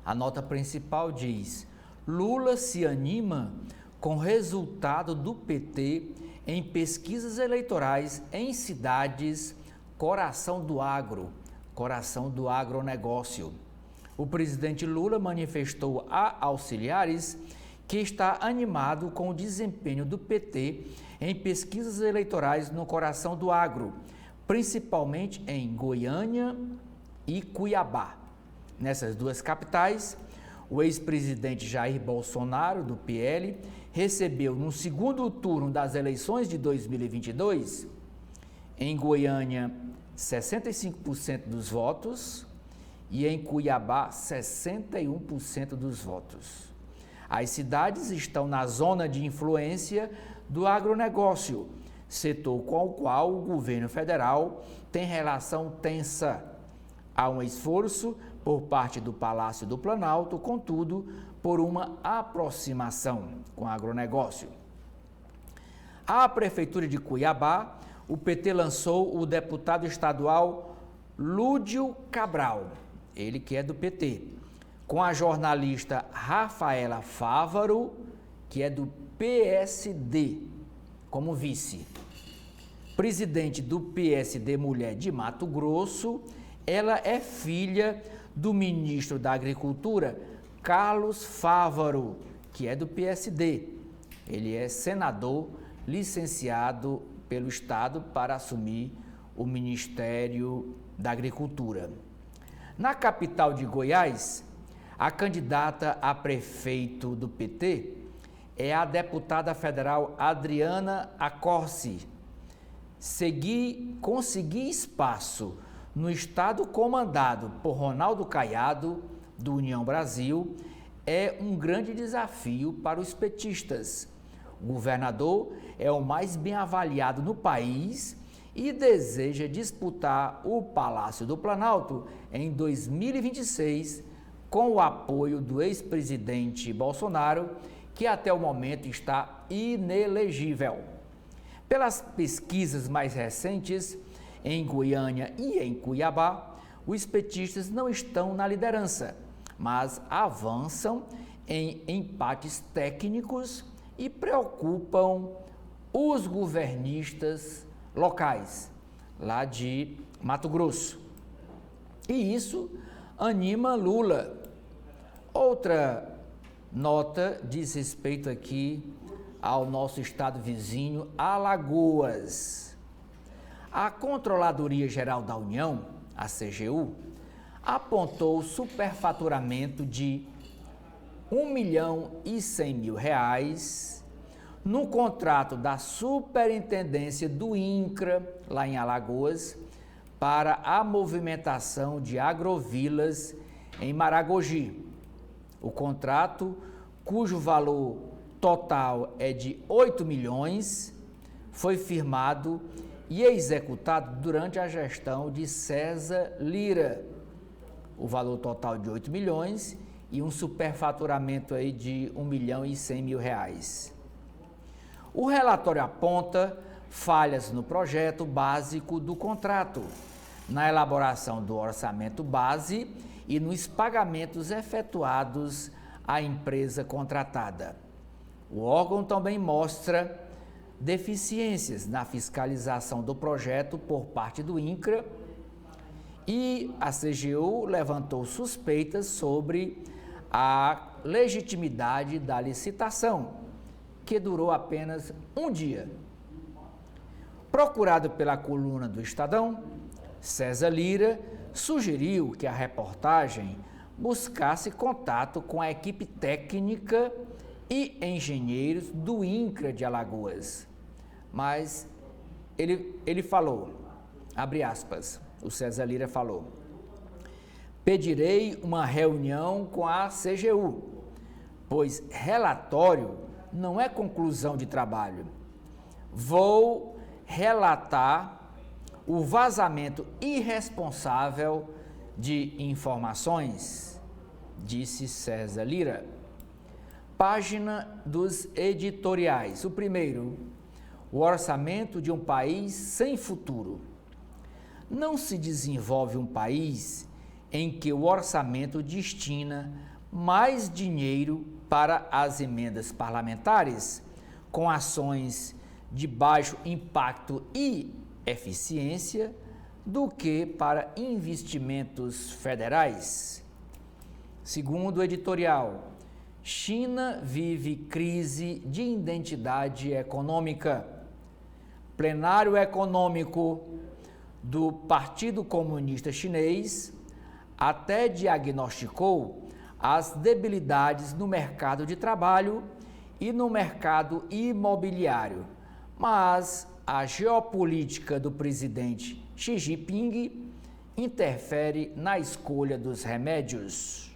A nota principal diz: Lula se anima com resultado do PT em pesquisas eleitorais em cidades coração do agronegócio. O presidente Lula manifestou a auxiliares que está animado com o desempenho do PT em pesquisas eleitorais no coração do agro, principalmente em Goiânia e Cuiabá. Nessas duas capitais, o ex-presidente Jair Bolsonaro, do PL, recebeu no segundo turno das eleições de 2022, em Goiânia, 65% dos votos e em Cuiabá, 61% dos votos. As cidades estão na zona de influência do agronegócio, setor com o qual o governo federal tem relação tensa. Há um esforço por parte do Palácio do Planalto, contudo, por uma aproximação com o agronegócio. À Prefeitura de Cuiabá, o PT lançou o deputado estadual Lúdio Cabral, ele que é do PT, com a jornalista Rafaela Fávaro, que é do PSD, como vice. Presidente do PSD Mulher de Mato Grosso, ela é filha do ministro da Agricultura, Carlos Fávaro, que é do PSD. Ele é senador licenciado pelo Estado para assumir o Ministério da Agricultura. Na capital de Goiás, a candidata a prefeito do PT é a deputada federal Adriana Accorsi. Conseguir espaço no estado comandado por Ronaldo Caiado, do União Brasil, é um grande desafio para os petistas. O governador é o mais bem avaliado no país e deseja disputar o Palácio do Planalto em 2026 com o apoio do ex-presidente Bolsonaro, que até o momento está inelegível. Pelas pesquisas mais recentes, em Goiânia e em Cuiabá, os petistas não estão na liderança, mas avançam em empates técnicos e preocupam os governistas locais, lá de Mato Grosso. E isso anima Lula. Outra nota diz respeito aqui ao nosso estado vizinho, Alagoas. A Controladoria Geral da União, a CGU, apontou superfaturamento de R$1.100.000 no contrato da Superintendência do INCRA, lá em Alagoas, para a movimentação de agrovilas em Maragogi. O contrato, cujo valor total é de 8 milhões, foi firmado e executado durante a gestão de César Lira. O valor total de 8 milhões e um superfaturamento aí de R$1.100.000. O relatório aponta falhas no projeto básico do contrato, na elaboração do orçamento base e nos pagamentos efetuados à empresa contratada. O órgão também mostra deficiências na fiscalização do projeto por parte do INCRA e a CGU levantou suspeitas sobre a legitimidade da licitação, que durou apenas um dia. Procurado pela coluna do Estadão, César Lira sugeriu que a reportagem buscasse contato com a equipe técnica e engenheiros do INCRA de Alagoas. Mas ele falou, abre aspas, o César Lira falou: pedirei uma reunião com a CGU, pois relatório não é conclusão de trabalho. Vou relatar o vazamento irresponsável de informações, disse César Lira. Página dos editoriais. O primeiro, o orçamento de um país sem futuro. Não se desenvolve um país em que o orçamento destina mais dinheiro para as emendas parlamentares, com ações de baixo impacto e eficiência, do que para investimentos federais. Segundo o editorial, China vive crise de identidade econômica. Plenário econômico do Partido Comunista Chinês até diagnosticou as debilidades no mercado de trabalho e no mercado imobiliário, mas a geopolítica do presidente Xi Jinping interfere na escolha dos remédios.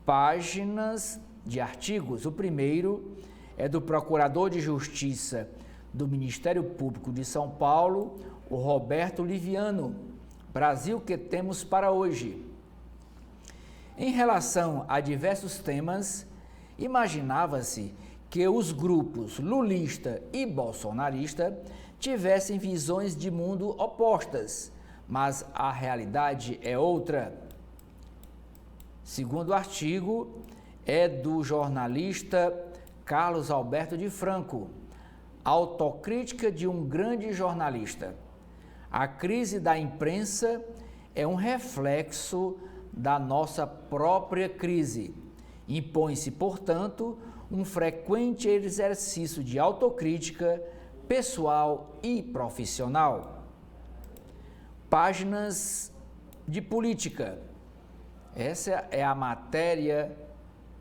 Páginas de artigos. O primeiro é do Procurador de Justiça do Ministério Público de São Paulo, o Roberto Liviano. Brasil, que temos para hoje? Em relação a diversos temas, imaginava-se que os grupos lulista e bolsonarista tivessem visões de mundo opostas, mas a realidade é outra. Segundo artigo, é do jornalista Carlos Alberto de Franco, Autocrítica de um grande jornalista. A crise da imprensa é um reflexo da nossa própria crise. Impõe-se, portanto, um frequente exercício de autocrítica pessoal e profissional. Páginas de política. Essa é a matéria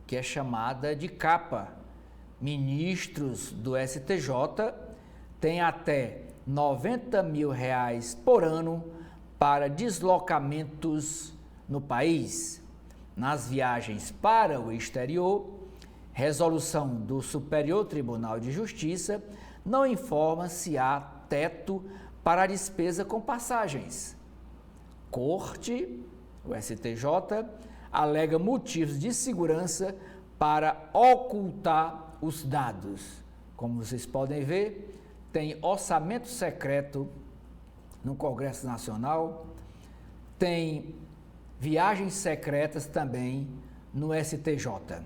que é chamada de capa. Ministros do STJ têm até R$90 mil por ano para deslocamentos no país. Nas viagens para o exterior, resolução do Superior Tribunal de Justiça não informa se há teto para a despesa com passagens. Corte, o STJ, alega motivos de segurança para ocultar os dados. Como vocês podem ver, tem orçamento secreto no Congresso Nacional, tem viagens secretas também no STJ.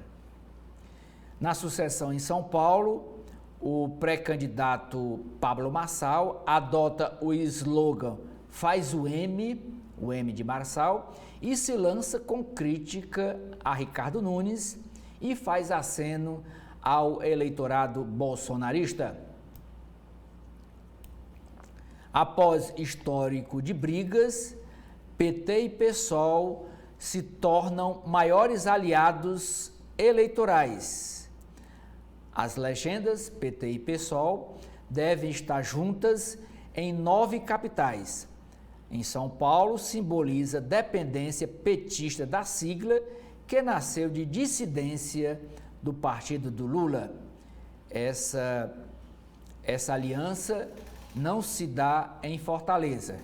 Na sucessão em São Paulo, o pré-candidato Pablo Marçal adota o slogan "Faz o M de Marçal", e se lança com crítica a Ricardo Nunes e faz aceno ao eleitorado bolsonarista. Após histórico de brigas, PT e PSOL se tornam maiores aliados eleitorais. As legendas PT e PSOL devem estar juntas em 9 capitais. Em São Paulo, simboliza dependência petista da sigla, que nasceu de dissidência do partido do Lula. Essa aliança não se dá em Fortaleza,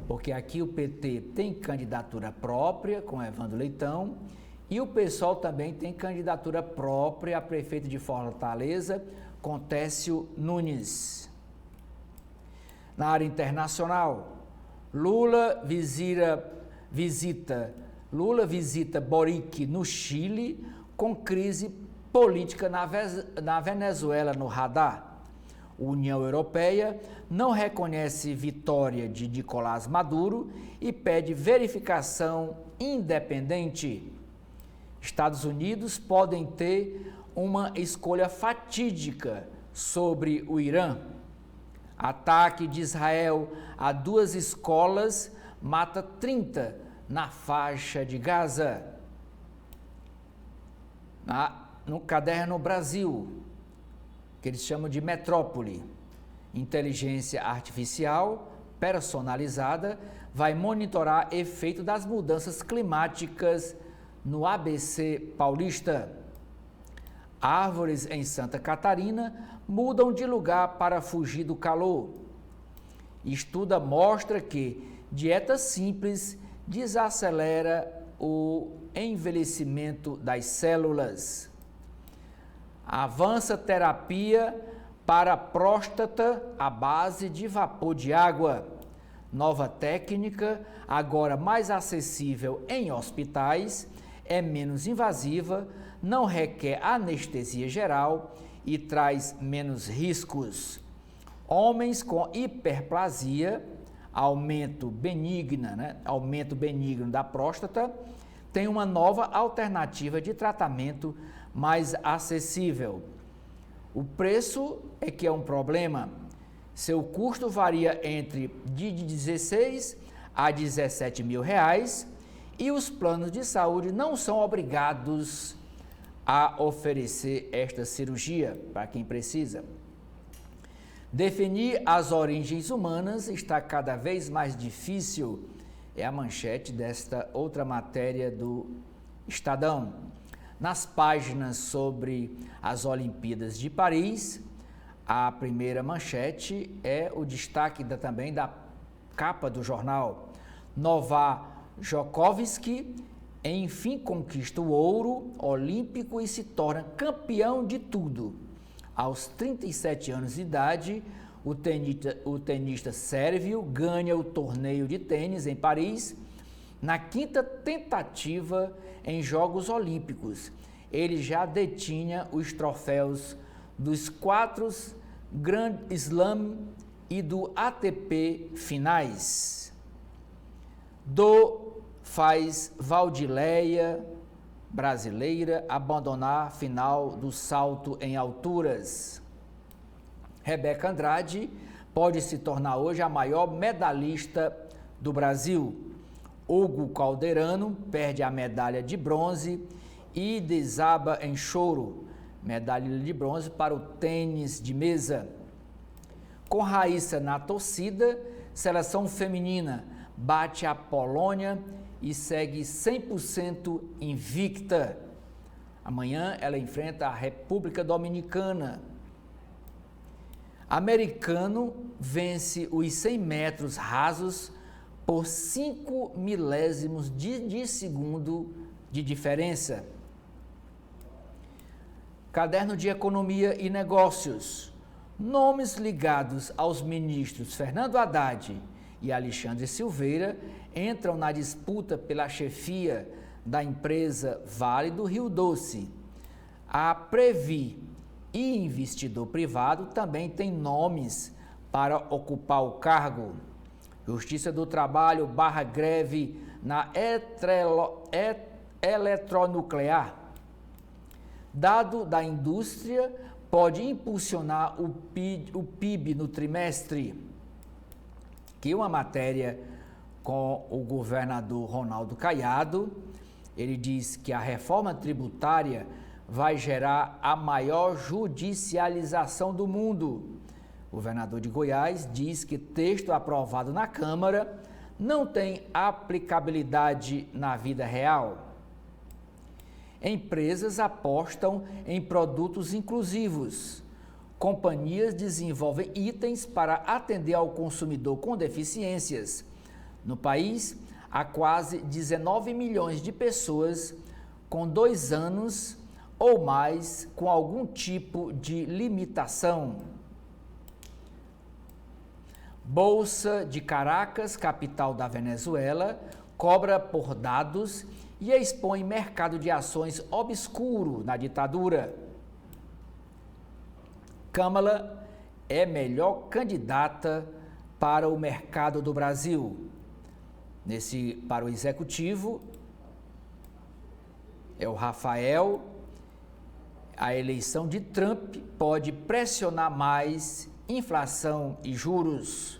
porque aqui o PT tem candidatura própria com Evandro Leitão e o PSOL também tem candidatura própria a prefeito de Fortaleza com Técio Nunes. Na área internacional, Lula visita Boric no Chile com crise política na Venezuela no radar. A União Europeia não reconhece vitória de Nicolás Maduro e pede verificação independente. Estados Unidos podem ter uma escolha fatídica sobre o Irã. Ataque de Israel a 2 escolas mata 30 na faixa de Gaza. No caderno Brasil, que eles chamam de Metrópole, inteligência artificial personalizada vai monitorar efeito das mudanças climáticas no ABC paulista. Árvores em Santa Catarina mudam de lugar para fugir do calor. Estudo mostra que dieta simples desacelera o envelhecimento das células. Avança terapia para a próstata à base de vapor de água. Nova técnica, agora mais acessível em hospitais, é menos invasiva, não requer anestesia geral e traz menos riscos. Homens com hiperplasia, aumento benigno da próstata, têm uma nova alternativa de tratamento mais acessível. O preço é que é um problema. Seu custo varia entre de 16 a 17 mil reais e os planos de saúde não são obrigados a oferecer esta cirurgia para quem precisa. Definir as origens humanas está cada vez mais difícil, é a manchete desta outra matéria do Estadão. Nas páginas sobre as Olimpíadas de Paris, a primeira manchete é o destaque também da capa do jornal. Novak Djokovic, enfim, conquista o ouro olímpico e se torna campeão de tudo. Aos 37 anos de idade, o tenista sérvio ganha o torneio de tênis em Paris na quinta tentativa em Jogos Olímpicos. Ele já detinha os troféus dos 4 Grand Slam e do ATP finais. Faz Valdileia, brasileira, abandonar final do salto em alturas. Rebeca Andrade pode se tornar hoje a maior medalhista do Brasil. Hugo Calderano perde a medalha de bronze e desaba em choro. Medalha de bronze para o tênis de mesa. Com Raíssa na torcida, seleção feminina bate a Polônia e segue 100% invicta. Amanhã ela enfrenta a República Dominicana. Americano vence os 100 metros rasos por 5 milésimos de segundo de diferença. Caderno de Economia e Negócios. Nomes ligados aos ministros Fernando Haddad e Alexandre Silveira entram na disputa pela chefia da empresa Vale do Rio Doce. A Previ e investidor privado também têm nomes para ocupar o cargo. Justiça do Trabalho barra greve na eletronuclear. Dado da indústria pode impulsionar o PIB no trimestre. Aqui uma matéria com o governador Ronaldo Caiado. Ele diz que a reforma tributária vai gerar a maior judicialização do mundo. O governador de Goiás diz que texto aprovado na Câmara não tem aplicabilidade na vida real. Empresas apostam em produtos inclusivos. Companhias desenvolvem itens para atender ao consumidor com deficiências. No país, há quase 19 milhões de pessoas com 2 anos ou mais com algum tipo de limitação. Bolsa de Caracas, capital da Venezuela, cobra por dados e expõe mercado de ações obscuro na ditadura. Câmara é melhor candidata para o mercado do Brasil. Para o executivo, é o Rafael. A eleição de Trump pode pressionar mais inflação e juros.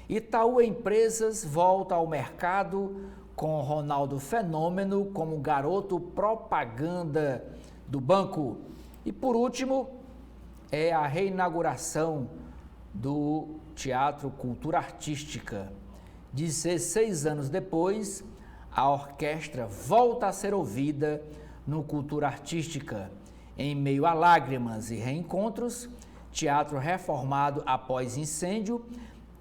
Itaú Empresas volta ao mercado com Ronaldo Fenômeno como garoto propaganda do banco. E por último, é a reinauguração do Teatro Cultura Artística. 16 anos depois, a orquestra volta a ser ouvida no Cultura Artística. Em meio a lágrimas e reencontros, teatro reformado após incêndio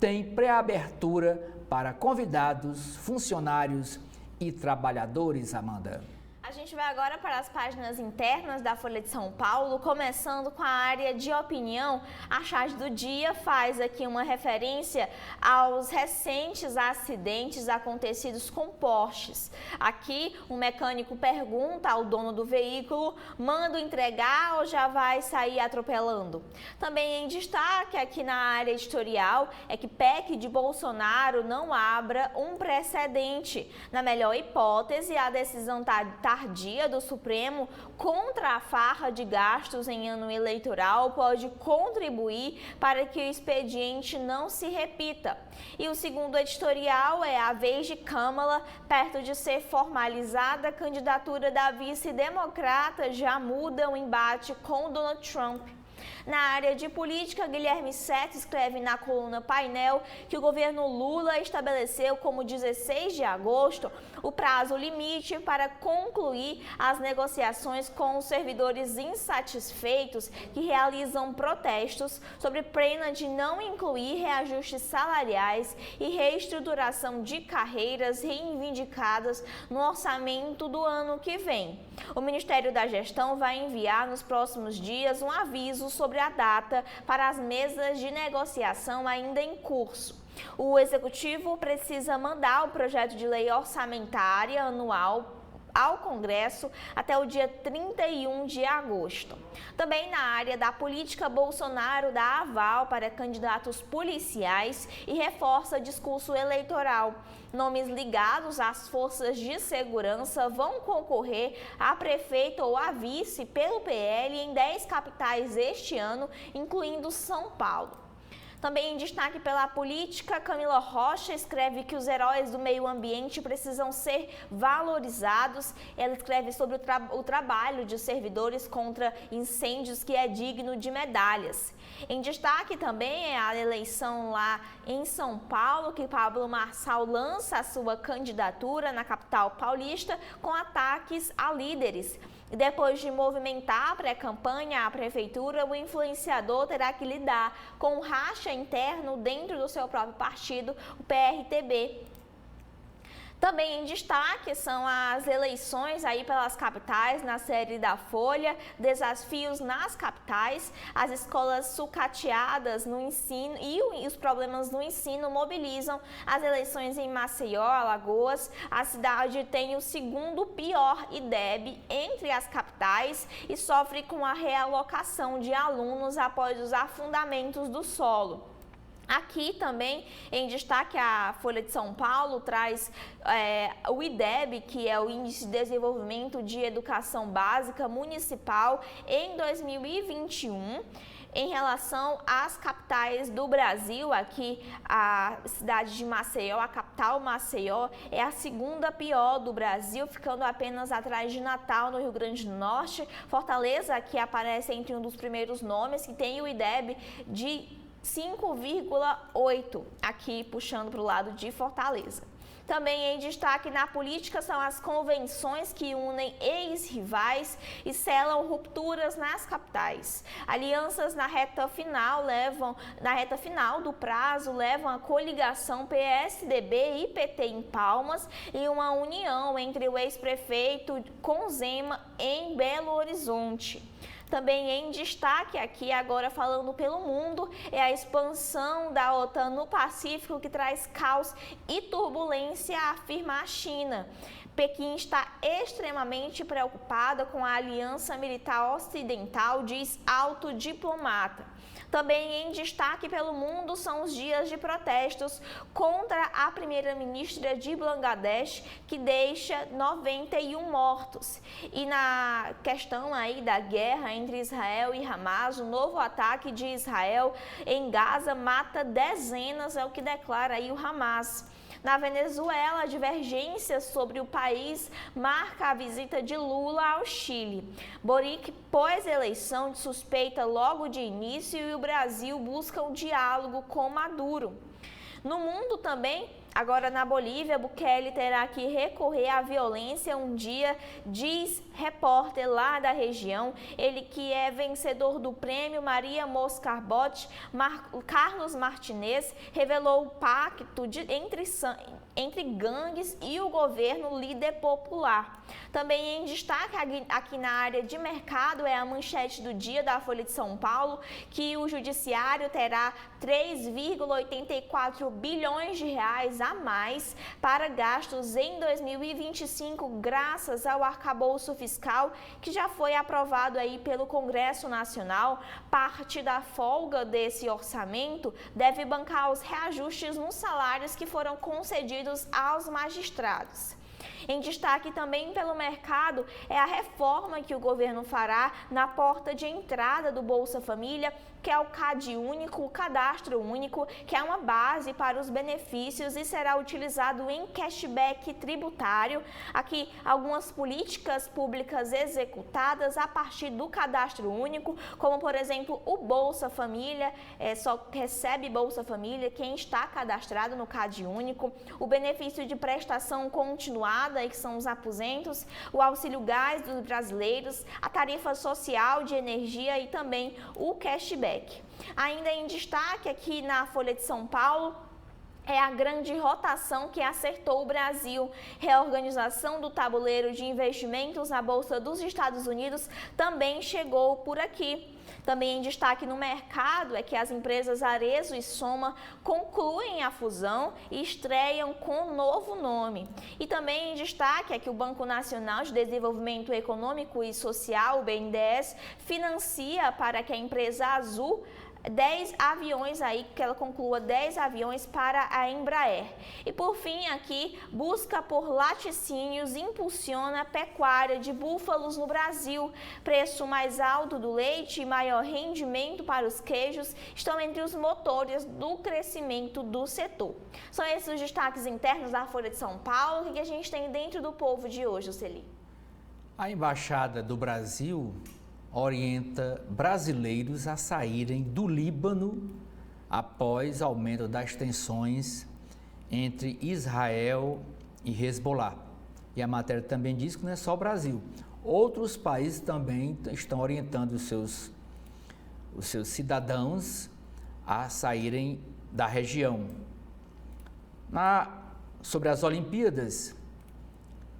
tem pré-abertura para convidados, funcionários e trabalhadores, Amanda. A gente vai agora para as páginas internas da Folha de São Paulo, começando com a área de opinião. A charge do dia faz aqui uma referência aos recentes acidentes acontecidos com Porsches. Aqui, um mecânico pergunta ao dono do veículo: mando entregar ou já vai sair atropelando? Também em destaque aqui na área editorial é que PEC de Bolsonaro não abra um precedente. Na melhor hipótese, a decisão tardia do Supremo contra a farra de gastos em ano eleitoral pode contribuir para que o expediente não se repita. E o segundo editorial é a vez de Câmara, perto de ser formalizada, a candidatura da vice-democrata já muda o embate com Donald Trump. Na área de política, Guilherme Seto escreve na coluna Painel que o governo Lula estabeleceu como 16 de agosto o prazo limite para concluir as negociações com os servidores insatisfeitos que realizam protestos sob pena de não incluir reajustes salariais e reestruturação de carreiras reivindicadas no orçamento do ano que vem. O Ministério da Gestão vai enviar nos próximos dias um aviso sobre a data para as mesas de negociação ainda em curso. O Executivo precisa mandar o projeto de lei orçamentária anual ao Congresso até o dia 31 de agosto. Também na área da política, Bolsonaro dá aval para candidatos policiais e reforça discurso eleitoral. Nomes ligados às forças de segurança vão concorrer a prefeito ou a vice pelo PL em 10 capitais este ano, incluindo São Paulo. Também em destaque pela política, Camila Rocha escreve que os heróis do meio ambiente precisam ser valorizados. Ela escreve sobre o trabalho de servidores contra incêndios que é digno de medalhas. Em destaque também é a eleição lá em São Paulo, que Pablo Marçal lança a sua candidatura na capital paulista com ataques a líderes. E depois de movimentar a pré-campanha, a prefeitura, o influenciador terá que lidar com um racha interno dentro do seu próprio partido, o PRTB. Também em destaque são as eleições aí pelas capitais na série da Folha, desafios nas capitais, as escolas sucateadas no ensino e os problemas no ensino mobilizam as eleições em Maceió, Alagoas. A cidade tem o segundo pior IDEB entre as capitais e sofre com a realocação de alunos após os afundamentos do solo. Aqui também, em destaque, a Folha de São Paulo traz o IDEB, que é o Índice de Desenvolvimento de Educação Básica Municipal, em 2021. Em relação às capitais do Brasil, aqui a cidade de Maceió, a capital Maceió, é a segunda pior do Brasil, ficando apenas atrás de Natal, no Rio Grande do Norte. Fortaleza, que aparece entre um dos primeiros nomes, que tem o IDEB de 5,8, aqui puxando para o lado de Fortaleza. Também em destaque na política são as convenções que unem ex-rivais e selam rupturas nas capitais. Alianças na reta final do prazo levam a coligação PSDB e PT em Palmas e uma união entre o ex-prefeito com Zema em Belo Horizonte. Também em destaque aqui, agora falando pelo mundo, é a expansão da OTAN no Pacífico que traz caos e turbulência, afirma a China. Pequim está extremamente preocupada com a aliança militar ocidental, diz alto diplomata. Também em destaque pelo mundo são os dias de protestos contra a primeira-ministra de Bangladesh, que deixa 91 mortos. E na questão aí da guerra entre Israel e Hamas, o novo ataque de Israel em Gaza mata dezenas, é o que declara aí o Hamas. Na Venezuela, a divergência sobre o país marca a visita de Lula ao Chile. Boric pós-eleição de suspeita logo de início e o Brasil busca um diálogo com Maduro. No mundo também, agora na Bolívia, Bukele terá que recorrer à violência um dia, diz repórter lá da região. Ele que é vencedor do prêmio Maria Moscarbot, Carlos Martinez, revelou o pacto entre gangues e o governo líder popular. Também em destaque aqui na área de mercado é a manchete do dia da Folha de São Paulo, que o judiciário terá 3,84 bilhões de reais a mais para gastos em 2025, graças ao arcabouço fiscal que já foi aprovado aí pelo Congresso Nacional. Parte da folga desse orçamento deve bancar os reajustes nos salários que foram concedidos aos magistrados. Em destaque também pelo mercado é a reforma que o governo fará na porta de entrada do Bolsa Família, que é o CAD único, o cadastro único, que é uma base para os benefícios e será utilizado em cashback tributário. Aqui, algumas políticas públicas executadas a partir do cadastro único, como, por exemplo, o Bolsa Família, só recebe Bolsa Família quem está cadastrado no CAD único, o benefício de prestação continuada, que são os aposentos, o auxílio gás dos brasileiros, a tarifa social de energia e também o cashback. Ainda em destaque aqui na Folha de São Paulo é a grande rotação que acertou o Brasil. Reorganização do tabuleiro de investimentos na Bolsa dos Estados Unidos também chegou por aqui. Também em destaque no mercado é que as empresas Arezzo e Soma concluem a fusão e estreiam com um novo nome. E também em destaque é que o Banco Nacional de Desenvolvimento Econômico e Social, o BNDES, financia para que a empresa Azul 10 aviões aí, que ela conclua 10 aviões para a Embraer. E por fim aqui, busca por laticínios impulsiona a pecuária de búfalos no Brasil. Preço mais alto do leite e maior rendimento para os queijos estão entre os motores do crescimento do setor. São esses os destaques internos da Folha de São Paulo. O que a gente tem dentro do povo de hoje, Celi? A Embaixada do Brasil orienta brasileiros a saírem do Líbano após aumento das tensões entre Israel e Hezbollah. E a matéria também diz que não é só o Brasil. Outros países também estão orientando os seus cidadãos a saírem da região. Sobre as Olimpíadas,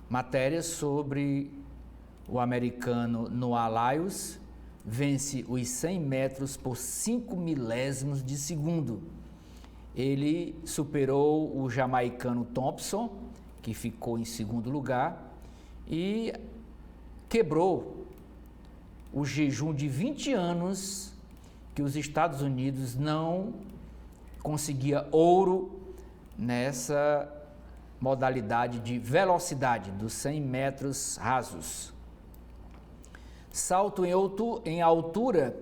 matéria sobre o americano Noah Lyles, vence os 100 metros por 5 milésimos de segundo. Ele superou o jamaicano Thompson, que ficou em segundo lugar, e quebrou o jejum de 20 anos que os Estados Unidos não conseguia ouro nessa modalidade de velocidade dos 100 metros rasos. Salto em altura,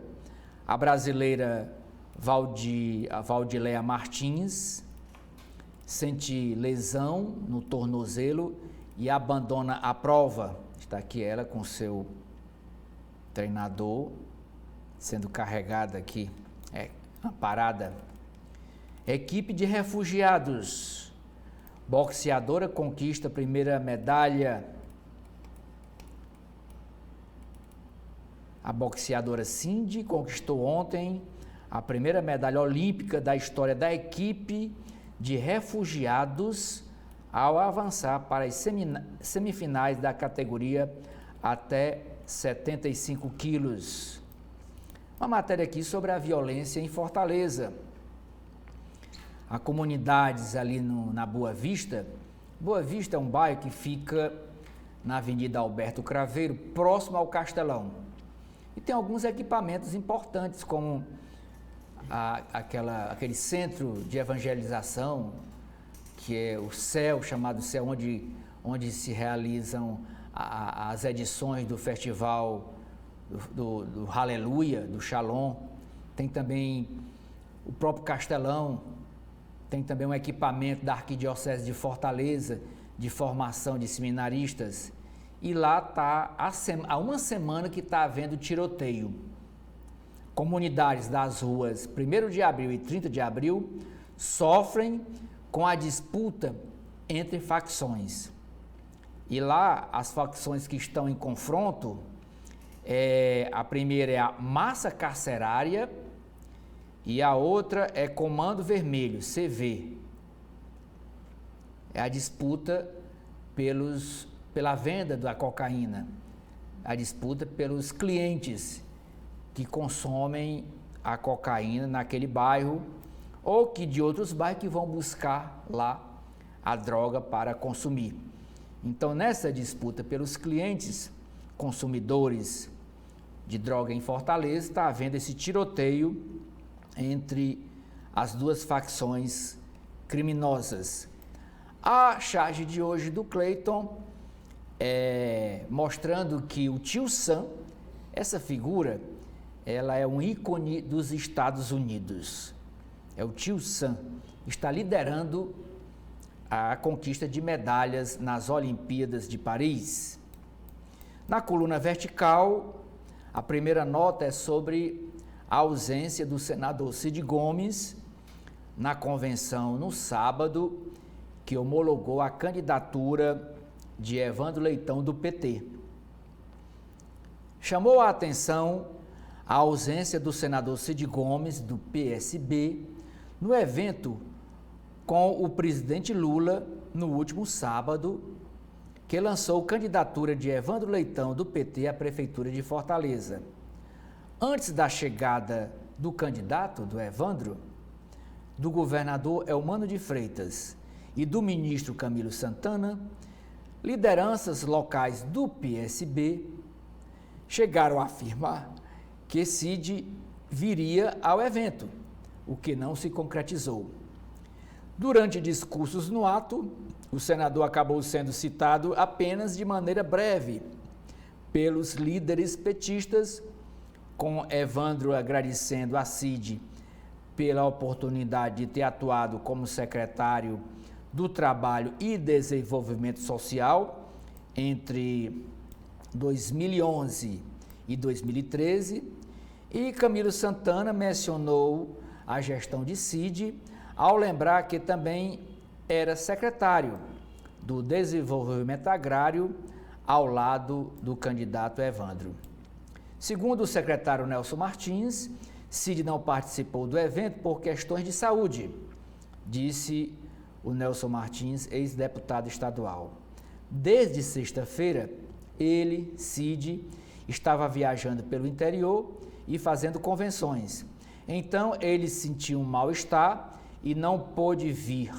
a brasileira Valdileia Martins sente lesão no tornozelo e abandona a prova. Está aqui ela com seu treinador, sendo carregada aqui, parada. Equipe de refugiados. Boxeadora conquista a primeira medalha. A boxeadora Cindy conquistou ontem a primeira medalha olímpica da história da equipe de refugiados ao avançar para as semifinais da categoria até 75 quilos. Uma matéria aqui sobre a violência em Fortaleza. Há comunidades ali na Boa Vista. Boa Vista é um bairro que fica na Avenida Alberto Craveiro, próximo ao Castelão. E tem alguns equipamentos importantes, como aquele centro de evangelização, que é o CEL, chamado CEL, onde se realizam as edições do festival do Aleluia, do Shalom. Tem também o próprio Castelão, tem também um equipamento da Arquidiocese de Fortaleza, de formação de seminaristas. E lá está há uma semana que está havendo tiroteio. Comunidades das ruas 1º de abril e 30 de abril sofrem com a disputa entre facções. E lá, as facções que estão em confronto, a primeira é a Massa Carcerária e a outra é Comando Vermelho, CV. é a disputa pela venda da cocaína, a disputa pelos clientes que consomem a cocaína naquele bairro ou que de outros bairros que vão buscar lá a droga para consumir. Então, nessa disputa pelos clientes consumidores de droga em Fortaleza, está havendo esse tiroteio entre as duas facções criminosas. A charge de hoje do Cleiton mostrando que o Tio Sam, essa figura, ela é um ícone dos Estados Unidos. É o Tio Sam, está liderando a conquista de medalhas nas Olimpíadas de Paris. Na coluna vertical, a primeira nota é sobre a ausência do senador Cid Gomes na convenção no sábado, que homologou a candidatura de Evandro Leitão do PT. Chamou a atenção a ausência do senador Cid Gomes do PSB no evento com o presidente Lula no último sábado, que lançou candidatura de Evandro Leitão do PT à prefeitura de Fortaleza. Antes da chegada do candidato, do Evandro, do governador Eumano de Freitas e do ministro Camilo Santana, lideranças locais do PSB chegaram a afirmar que Cid viria ao evento, o que não se concretizou. Durante discursos no ato, o senador acabou sendo citado apenas de maneira breve pelos líderes petistas, com Evandro agradecendo a Cid pela oportunidade de ter atuado como secretário do Trabalho e Desenvolvimento Social entre 2011 e 2013, e Camilo Santana mencionou a gestão de Cid, ao lembrar que também era secretário do Desenvolvimento Agrário ao lado do candidato Evandro. Segundo o secretário Nelson Martins, Cid não participou do evento por questões de saúde, disse o Nelson Martins, ex-deputado estadual. Desde sexta-feira, ele, Cid, estava viajando pelo interior e fazendo convenções. Então, ele sentiu um mal-estar e não pôde vir,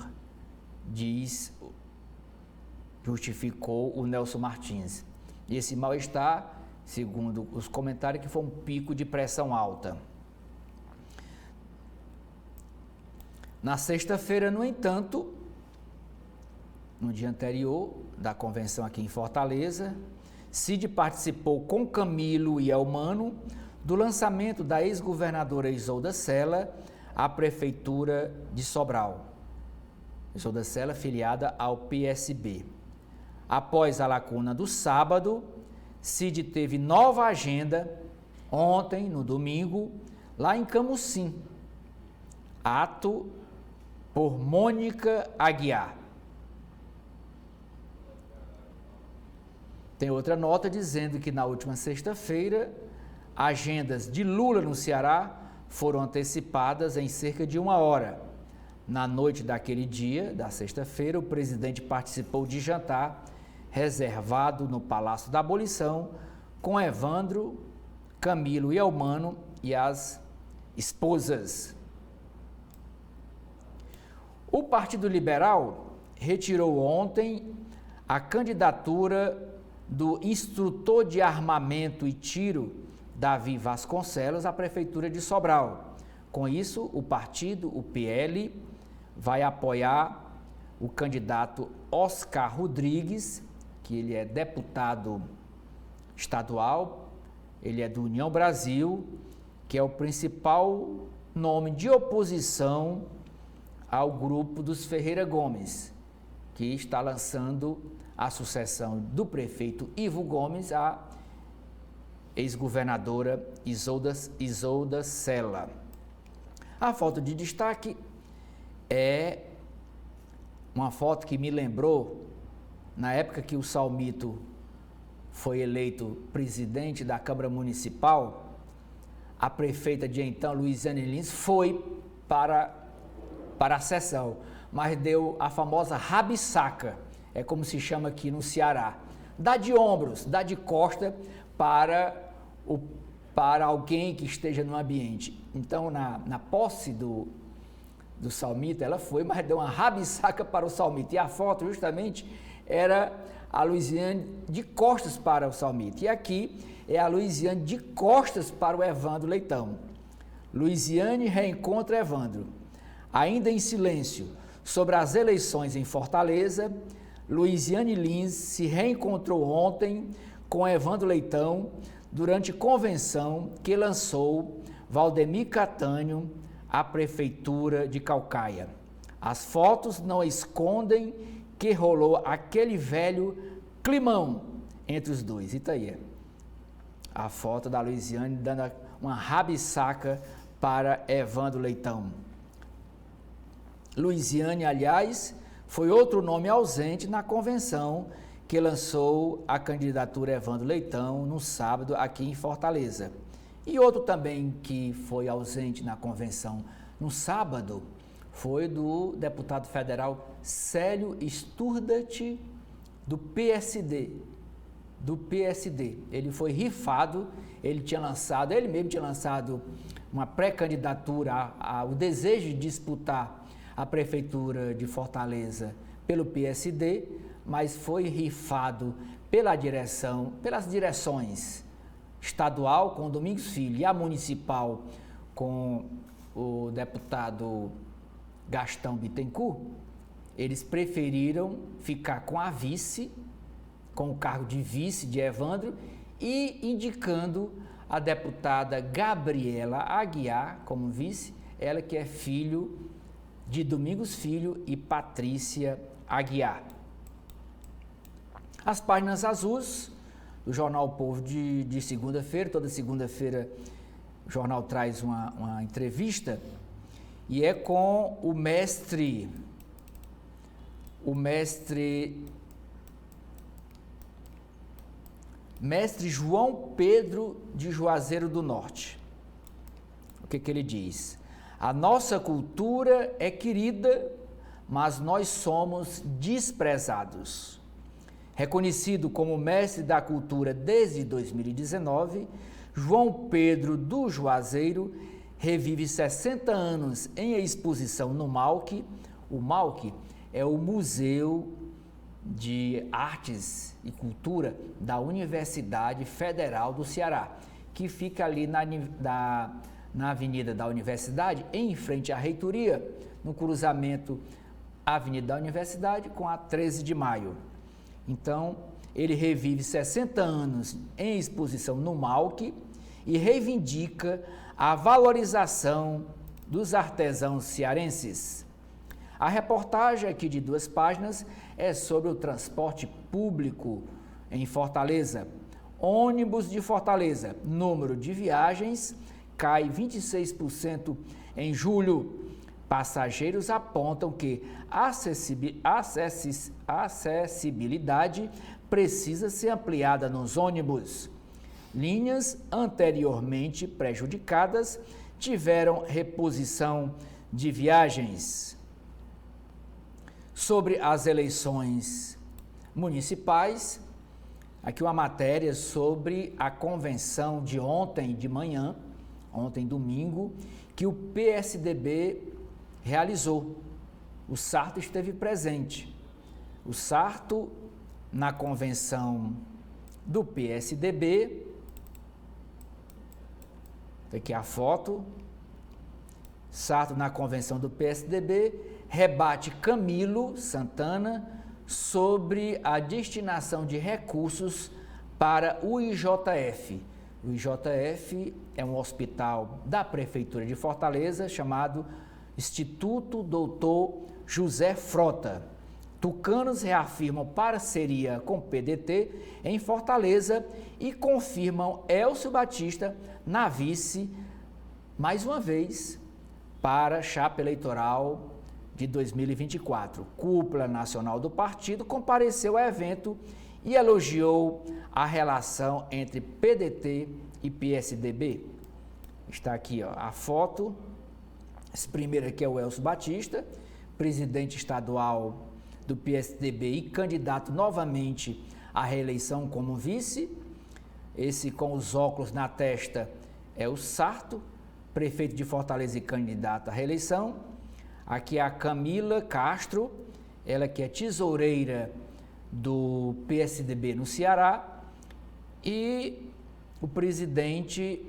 justificou o Nelson Martins. E esse mal-estar, segundo os comentários, que foi um pico de pressão alta. Na sexta-feira, no entanto, no dia anterior da convenção aqui em Fortaleza, Cid participou com Camilo e Eumano do lançamento da ex-governadora Isolda Sela à Prefeitura de Sobral. Isolda Sela, filiada ao PSB. Após a lacuna do sábado, Cid teve nova agenda ontem, no domingo, lá em Camusim. Ato por Mônica Aguiar. Tem outra nota dizendo que na última sexta-feira, agendas de Lula no Ceará foram antecipadas em cerca de 1 hora. Na noite daquele dia, da sexta-feira, o presidente participou de jantar reservado no Palácio da Abolição com Evandro, Camilo e Eumano e as esposas. O Partido Liberal retirou ontem a candidatura do instrutor de armamento e tiro Davi Vasconcelos à Prefeitura de Sobral. Com isso, o partido, o PL, vai apoiar o candidato Oscar Rodrigues, que ele é deputado estadual, ele é do União Brasil, que é o principal nome de oposição ao grupo dos Ferreira Gomes, que está lançando a sucessão do prefeito Ivo Gomes à ex-governadora Isolda Sela. A foto de destaque é uma foto que me lembrou, na época que o Salmito foi eleito presidente da Câmara Municipal, a prefeita de então, Luiziane Lins, foi para a sessão. mas deu a famosa rabisaca, é como se chama aqui no Ceará. Dá de ombros, dá de costa para alguém que esteja no ambiente. Então, na posse do salmita, ela foi, mas deu uma rabisaca para o salmita. E a foto, justamente, era a Luiziane de costas para o salmita. E aqui é a Luiziane de costas para o Evandro Leitão. Luiziane reencontra Evandro. Ainda em silêncio sobre as eleições em Fortaleza, Luiziane Lins se reencontrou ontem com Evandro Leitão durante convenção que lançou Valdemir Catânio à Prefeitura de Caucaia. As fotos não escondem que rolou aquele velho climão entre os dois. E tá aí a foto da Luiziane dando uma rabisaca para Evandro Leitão. Luiziane, aliás, foi outro nome ausente na convenção que lançou a candidatura Evandro Leitão no sábado aqui em Fortaleza. E outro também que foi ausente na convenção no sábado foi do deputado federal Célio Sturdat, do PSD. Ele foi rifado, ele mesmo tinha lançado uma pré-candidatura o desejo de disputar a prefeitura de Fortaleza pelo PSD, mas foi rifado pelas direções estadual com Domingos Filho e a municipal com o deputado Gastão Bittencourt. Eles preferiram ficar com a vice, com o cargo de vice de Evandro, e indicando a deputada Gabriela Aguiar como vice, ela que é filho de Domingos Filho e Patrícia Aguiar. As páginas azuis do Jornal O Povo de segunda-feira, toda segunda-feira o jornal traz uma entrevista, e é com o mestre João Pedro de Juazeiro do Norte. O que ele diz? A nossa cultura é querida, mas nós somos desprezados. Reconhecido como mestre da cultura desde 2019, João Pedro do Juazeiro revive 60 anos em exposição no MAUC. O MAUC é o Museu de Artes e Cultura da Universidade Federal do Ceará, que fica ali na Avenida da Universidade, em frente à reitoria, no cruzamento Avenida da Universidade com a 13 de Maio. Então, ele revive 60 anos em exposição no MAUC e reivindica a valorização dos artesãos cearenses. A reportagem aqui de 2 páginas é sobre o transporte público em Fortaleza. Ônibus de Fortaleza, número de viagens cai 26% em julho. Passageiros apontam que a acessibilidade precisa ser ampliada nos ônibus. Linhas anteriormente prejudicadas tiveram reposição de viagens. Sobre as eleições municipais, aqui uma matéria sobre a convenção de ontem de manhã, ontem domingo, que o PSDB realizou. O Sarto esteve presente. O Sarto, na convenção do PSDB, aqui a foto, Sarto na convenção do PSDB, rebate Camilo Santana sobre a destinação de recursos para o IJF. O IJF é um hospital da Prefeitura de Fortaleza chamado Instituto Doutor José Frota. Tucanos reafirmam parceria com o PDT em Fortaleza e confirmam Elcio Batista na vice, mais uma vez, para a chapa eleitoral de 2024. Cúpula nacional do partido compareceu ao evento e elogiou a relação entre PDT e PSDB. Está aqui a foto. Esse primeiro aqui é o Elcio Batista, presidente estadual do PSDB e candidato novamente à reeleição como vice. Esse com os óculos na testa é o Sarto, prefeito de Fortaleza e candidato à reeleição. Aqui é a Camila Castro, ela que é tesoureira do PSDB no Ceará, e o presidente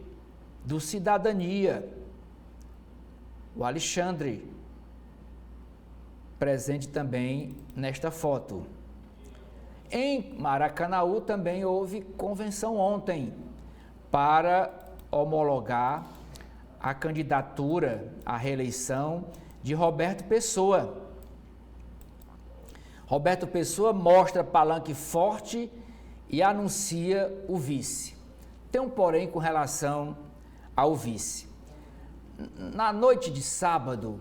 do Cidadania, o Alexandre, presente também nesta foto. Em Maracanaú também houve convenção ontem para homologar a candidatura à reeleição de Roberto Pessoa. Roberto Pessoa mostra palanque forte e anuncia o vice. Tem um porém com relação ao vice. Na noite de sábado,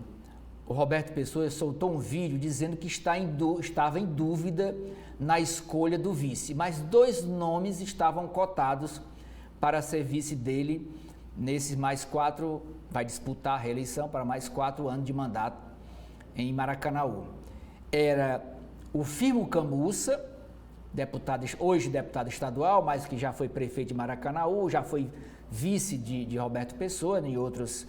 o Roberto Pessoa soltou um vídeo dizendo que estava em dúvida na escolha do vice, mas 2 nomes estavam cotados para ser vice dele nesses mais 4, vai disputar a reeleição para mais 4 anos de mandato em Maracanaú. Era o Firmo Camussa, hoje deputado estadual, mas que já foi prefeito de Maracanaú, já foi vice de Roberto Pessoa em outras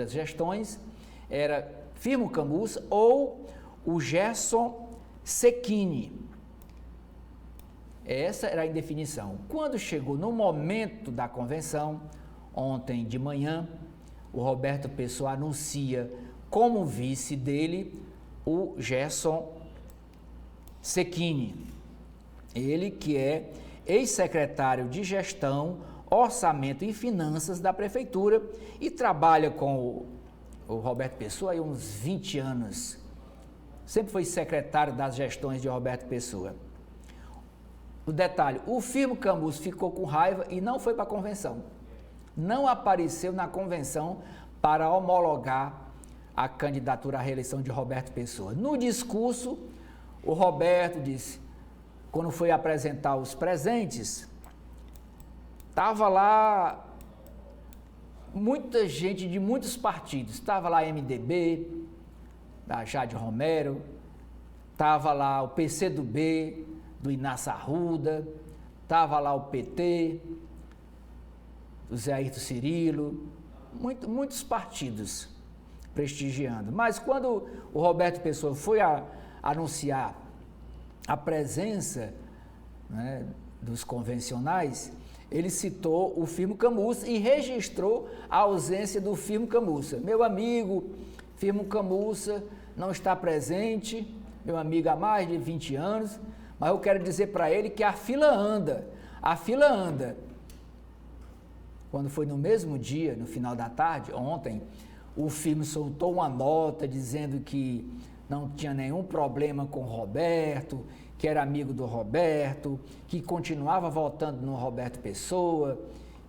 gestões. Era Firmo Camussa ou o Gerson Secchini. Essa era a indefinição. Quando chegou no momento da convenção, ontem de manhã, o Roberto Pessoa anuncia como vice dele o Gerson Secchini. Ele que é ex-secretário de Gestão, Orçamento e Finanças da Prefeitura e trabalha com o Roberto Pessoa há uns 20 anos. Sempre foi secretário das gestões de Roberto Pessoa. O detalhe, o Firmo Camussa ficou com raiva e não foi para a convenção. Não apareceu na convenção para homologar a candidatura à reeleição de Roberto Pessoa. No discurso, o Roberto disse, quando foi apresentar os presentes, estava lá muita gente de muitos partidos. Estava lá a MDB, da Jade Romero, estava lá o PCdoB, do Inácio Arruda, estava lá o PT, do Zé Ayrton Cirilo, muitos partidos prestigiando. Mas quando o Roberto Pessoa foi anunciar a presença, né, dos convencionais, ele citou o Firmo Camussa e registrou a ausência do Firmo Camussa. Meu amigo, Firmo Camussa não está presente, meu amigo há mais de 20 anos, mas eu quero dizer para ele que a fila anda. Quando foi no mesmo dia, no final da tarde, ontem, o Firmo soltou uma nota dizendo que não tinha nenhum problema com o Roberto, que era amigo do Roberto, que continuava votando no Roberto Pessoa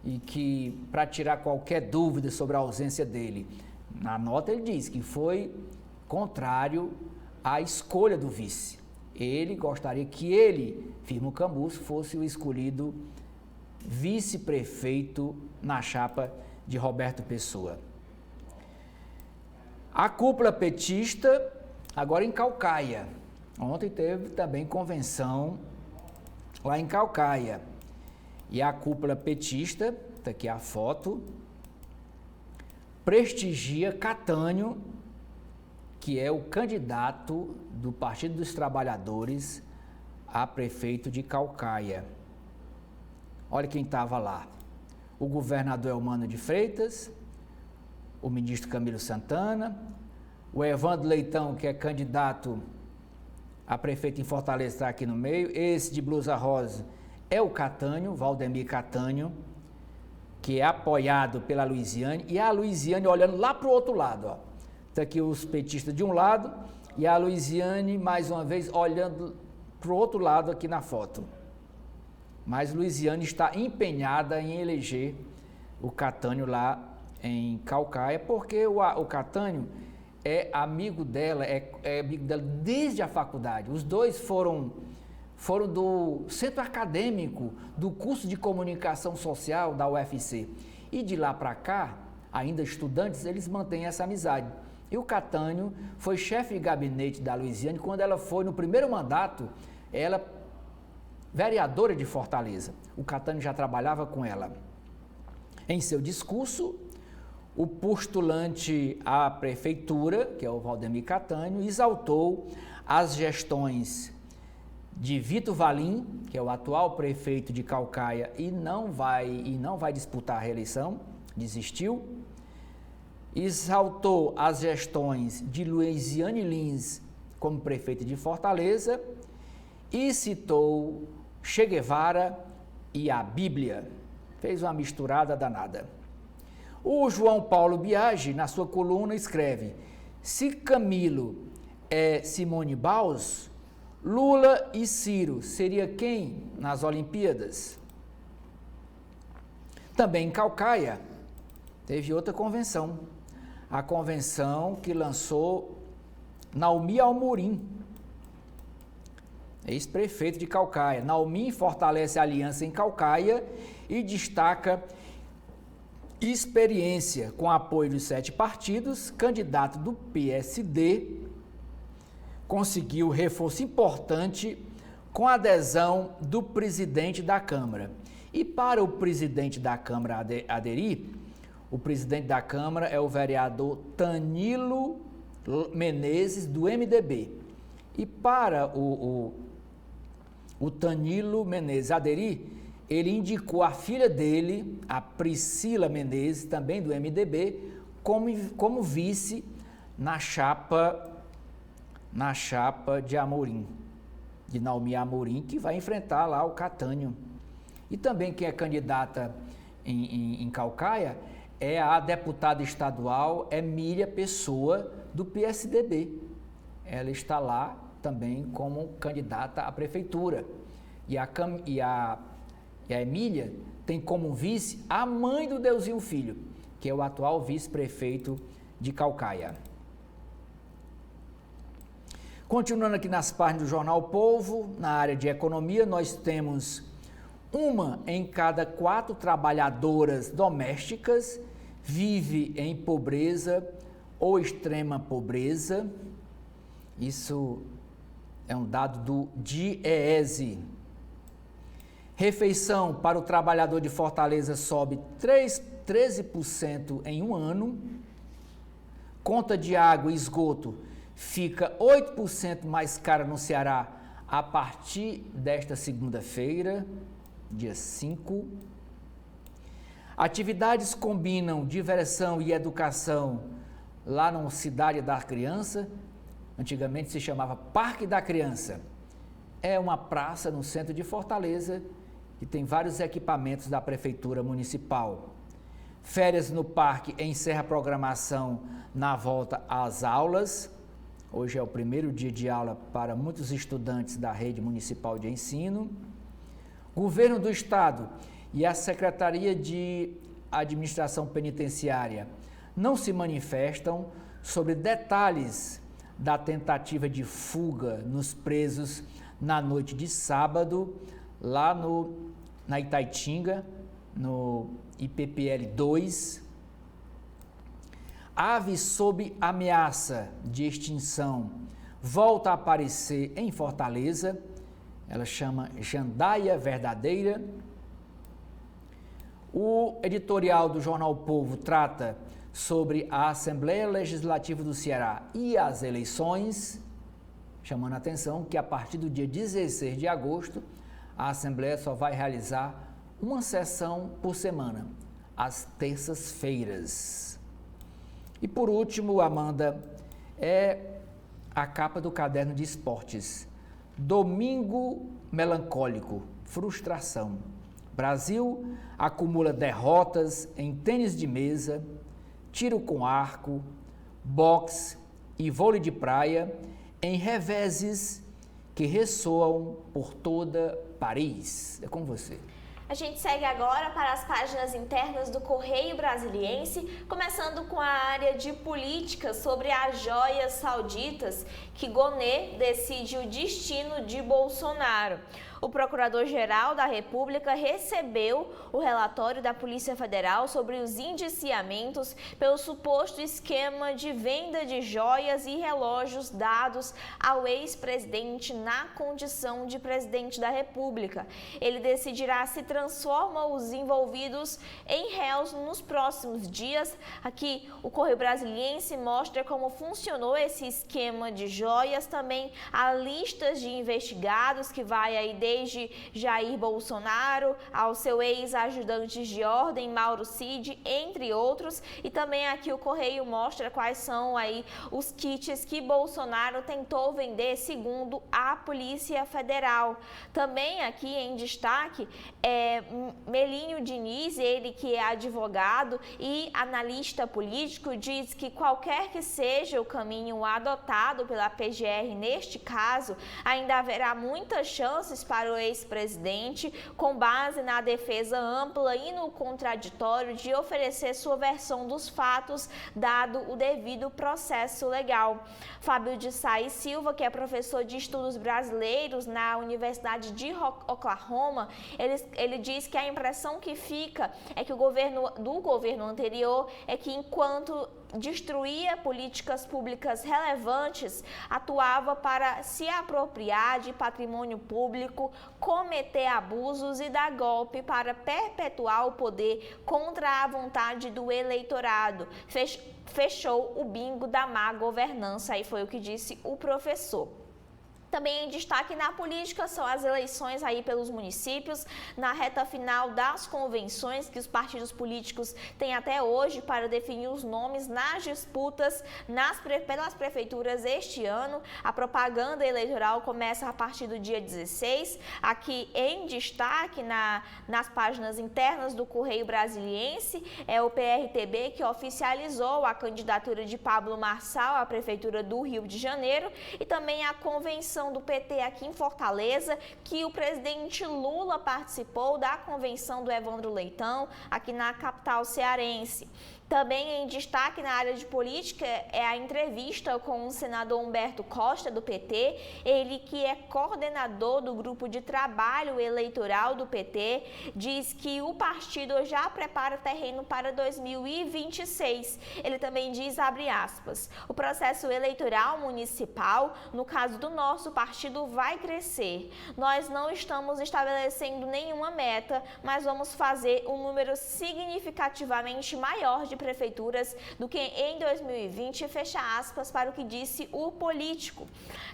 e que, para tirar qualquer dúvida sobre a ausência dele, na nota ele diz que foi contrário à escolha do vice. Ele gostaria que ele, Firmo Camussa, fosse o escolhido vice-prefeito na chapa de Roberto Pessoa. A cúpula petista, agora em Caucaia. Ontem teve também convenção lá em Caucaia. E a cúpula petista, está aqui a foto, prestigia Catânio, que é o candidato do Partido dos Trabalhadores a prefeito de Caucaia. Olha quem estava lá. O governador Elmano de Freitas, o ministro Camilo Santana, o Evandro Leitão, que é candidato a prefeito em Fortaleza, está aqui no meio. Esse de blusa rosa é o Catânio, Valdemir Catânio, que é apoiado pela Luiziane, e a Luiziane olhando lá para o outro lado, ó. Está aqui os petistas de um lado e a Luiziane, mais uma vez, olhando para o outro lado aqui na foto. Mas Luiziane está empenhada em eleger o Catânio lá em Caucaia, porque o Catânio é amigo dela, é amigo dela desde a faculdade. Os dois foram do centro acadêmico do curso de comunicação social da UFC. E de lá para cá, ainda estudantes, eles mantêm essa amizade. E o Catânio foi chefe de gabinete da Luiziane quando ela foi, no primeiro mandato, ela vereadora de Fortaleza. O Catânio já trabalhava com ela. Em seu discurso, o postulante à prefeitura, que é o Valdemir Catânio, exaltou as gestões de Vitor Valim, que é o atual prefeito de Caucaia e não vai disputar a reeleição, desistiu. Exaltou as gestões de Luiziane Lins como prefeita de Fortaleza e citou Che Guevara e a Bíblia. Fez uma misturada danada. O João Paulo Biagi, na sua coluna, escreve: se Camilo é Simone Biles, Lula e Ciro seria quem nas Olimpíadas? Também em Caucaia teve outra convenção, a convenção que lançou Naomi Amorim, ex-prefeito de Caucaia. Naomi fortalece a aliança em Caucaia e destaca experiência com apoio dos 7 partidos. Candidato do PSD, conseguiu reforço importante com a adesão do presidente da Câmara. E para o presidente da Câmara aderir, o presidente da Câmara é o vereador Tanilo Menezes, do MDB. E para o Tanilo Menezes aderir, ele indicou a filha dele, a Priscila Menezes, também do MDB, como vice na chapa de Amorim, de Naomi Amorim, que vai enfrentar lá o Catânio. E também quem é candidata em Caucaia é a deputada estadual Emília Pessoa, do PSDB. Ela está lá também como candidata à prefeitura. E a Emília tem como vice a mãe do Deusinho Filho, que é o atual vice-prefeito de Caucaia. Continuando aqui nas páginas do Jornal O Povo, na área de economia, nós temos 1 em cada 4 trabalhadoras domésticas vive em pobreza ou extrema pobreza. Isso é um dado do DIEESE. Refeição para o trabalhador de Fortaleza sobe 13% em um ano. Conta de água e esgoto fica 8% mais cara no Ceará a partir desta segunda-feira, dia 5. Atividades combinam diversão e educação lá na Cidade da Criança. Antigamente se chamava Parque da Criança. É uma praça no centro de Fortaleza e tem vários equipamentos da Prefeitura Municipal. Férias no Parque encerra a programação na volta às aulas. Hoje é o primeiro dia de aula para muitos estudantes da rede municipal de ensino. Governo do Estado e a Secretaria de Administração Penitenciária não se manifestam sobre detalhes da tentativa de fuga nos presos na noite de sábado, lá na Itaitinga, no IPPL 2. Ave sob ameaça de extinção volta a aparecer em Fortaleza. Ela chama Jandaia Verdadeira. O editorial do Jornal O Povo trata sobre a Assembleia Legislativa do Ceará e as eleições, chamando a atenção que a partir do dia 16 de agosto, a Assembleia só vai realizar uma sessão por semana, às terças-feiras. E por último, Amanda, é a capa do caderno de esportes. Domingo melancólico, frustração. Brasil acumula derrotas em tênis de mesa, tiro com arco, boxe e vôlei de praia em reveses que ressoam por toda Paris. É com você. A gente segue agora para as páginas internas do Correio Brasiliense, começando com a área de política sobre as joias sauditas, que Gonê decide o destino de Bolsonaro. O Procurador-Geral da República recebeu o relatório da Polícia Federal sobre os indiciamentos pelo suposto esquema de venda de joias e relógios dados ao ex-presidente na condição de presidente da República. Ele decidirá se transforma os envolvidos em réus nos próximos dias. Aqui, o Correio Brasiliense mostra como funcionou esse esquema de joias, também a listas de investigados que vai aí desde Jair Bolsonaro ao seu ex-ajudante de ordem, Mauro Cid, entre outros. E também aqui o Correio mostra quais são aí os kits que Bolsonaro tentou vender, segundo a Polícia Federal. Também aqui em destaque Melinho Diniz, ele que é advogado e analista político, diz que qualquer que seja o caminho adotado pela PGR neste caso, ainda haverá muitas chances para o ex-presidente, com base na defesa ampla e no contraditório, de oferecer sua versão dos fatos, dado o devido processo legal. Fábio de Sá e Silva, que é professor de estudos brasileiros na Universidade de Oklahoma, ele diz que a impressão que fica é que o governo anterior é que, enquanto destruía políticas públicas relevantes, atuava para se apropriar de patrimônio público, cometer abusos e dar golpe para perpetuar o poder contra a vontade do eleitorado. Fechou o bingo da má governança, aí foi o que disse o professor. Também em destaque na política são as eleições aí pelos municípios, na reta final das convenções que os partidos políticos têm até hoje para definir os nomes nas disputas pelas prefeituras este ano. A propaganda eleitoral começa a partir do dia 16. Aqui em destaque nas páginas internas do Correio Brasiliense é o PRTB, que oficializou a candidatura de Pablo Marçal à prefeitura do Rio de Janeiro, e também a convenção do PT aqui em Fortaleza, que o presidente Lula participou da convenção do Evandro Leitão, aqui na capital cearense. Também em destaque na área de política é a entrevista com o senador Humberto Costa, do PT, ele que é coordenador do grupo de trabalho eleitoral do PT, diz que o partido já prepara terreno para 2026. Ele também diz, abre aspas, o processo eleitoral municipal, no caso do nosso partido, vai crescer. Nós não estamos estabelecendo nenhuma meta, mas vamos fazer um número significativamente maior de prefeituras do que em 2020, fecha aspas, para o que disse o político.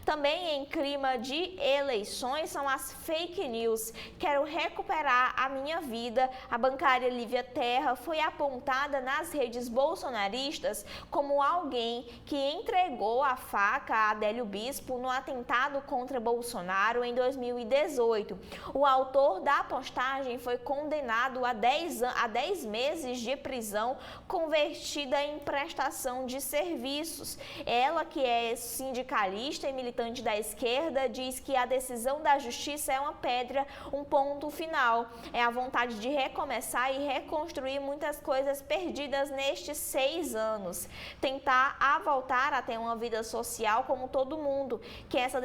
Também em clima de eleições são as fake news. Quero recuperar a minha vida. A bancária Lívia Terra foi apontada nas redes bolsonaristas como alguém que entregou a faca a Adélio Bispo no atentado contra Bolsonaro em 2018. O autor da postagem foi condenado a 10 meses de prisão, convertida em prestação de serviços. Ela, que é sindicalista e militante da esquerda, diz que a decisão da justiça é uma pedra, um ponto final. É a vontade de recomeçar e reconstruir muitas coisas perdidas nestes 6 anos. Tentar voltar a ter uma vida social como todo mundo. Que essa